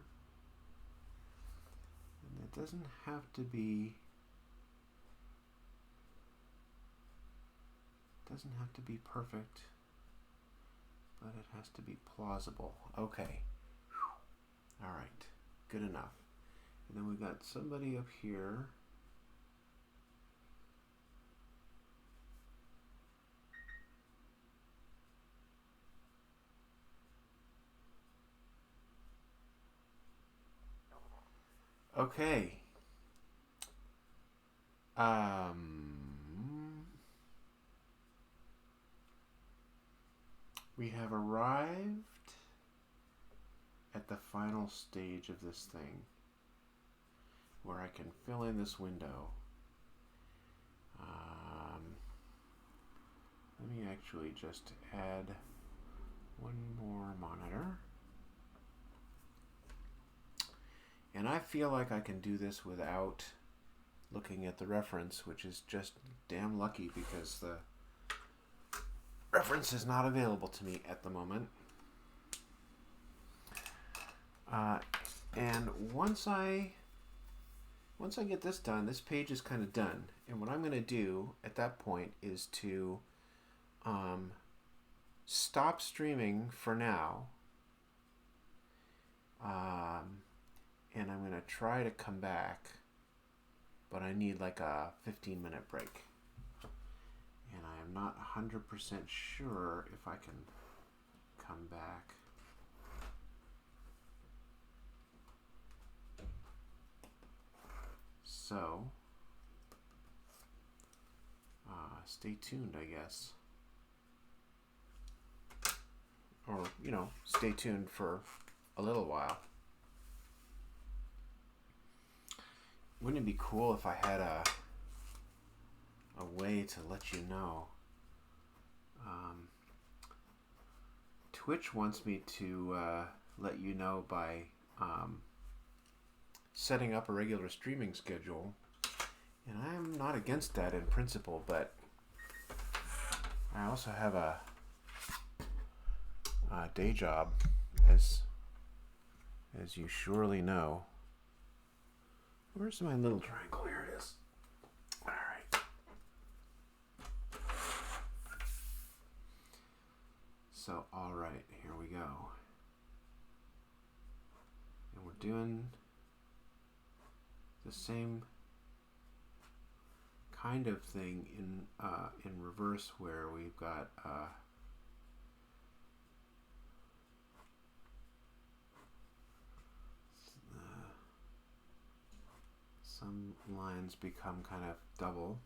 and it doesn't have to be perfect, but it has to be plausible. Okay. All right. Good enough. And then we got somebody up here. Okay. We have arrived at the final stage of this thing where I can fill in this window. Let me actually just add one more monitor. And I feel like I can do this without looking at the reference, which is just damn lucky because the reference is not available to me at the moment. And once I get this done, this page is kind of done. And what I'm going to do at that point is to stop streaming for now. And I'm going to try to come back, but I need like a 15-minute break. And I am not 100% sure if I can come back. So, stay tuned, I guess. Or, stay tuned for a little while. Wouldn't it be cool if I had a way to let you know? Twitch wants me to let you know by setting up a regular streaming schedule, and I'm not against that in principle, but I also have a day job, as you surely know. Where's my little triangle? Here it is. All right. So, all right, here we go. And we're doing the same kind of thing in reverse, where we've got some lines become kind of double.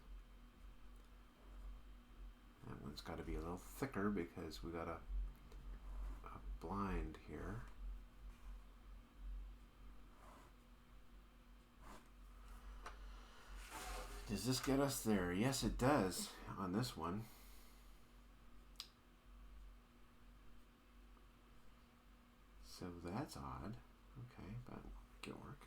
That one's got to be a little thicker because we got a blind here. Does this get us there? Yes, it does on this one. So that's odd. Okay, but make it work.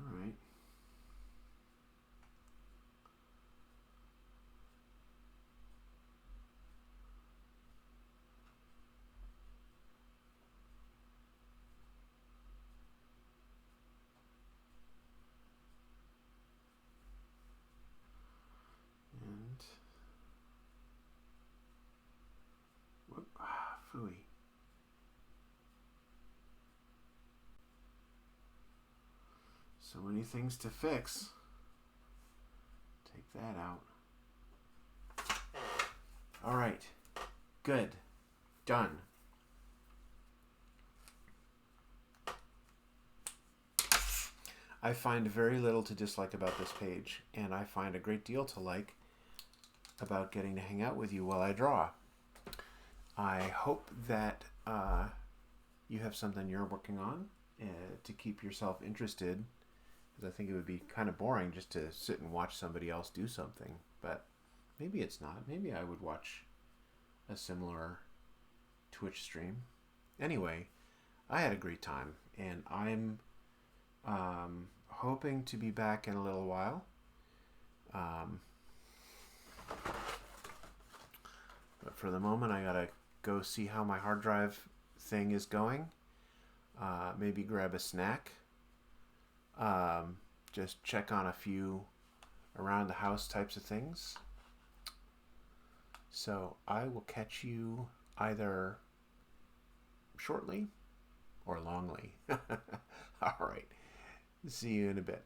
All right. And whoop, phooey. So many things to fix. Take that out. All right. Good. Done. I find very little to dislike about this page, and I find a great deal to like about getting to hang out with you while I draw. I hope that you have something you're working on to keep yourself interested, because I think it would be kind of boring just to sit and watch somebody else do something, but maybe it's not. Maybe I would watch a similar Twitch stream. Anyway, I had a great time, and I'm hoping to be back in a little while. But for the moment, I gotta go see how my hard drive thing is going. Maybe grab a snack, just check on a few around the house types of things. So I will catch you either shortly or longly. All right. See you in a bit.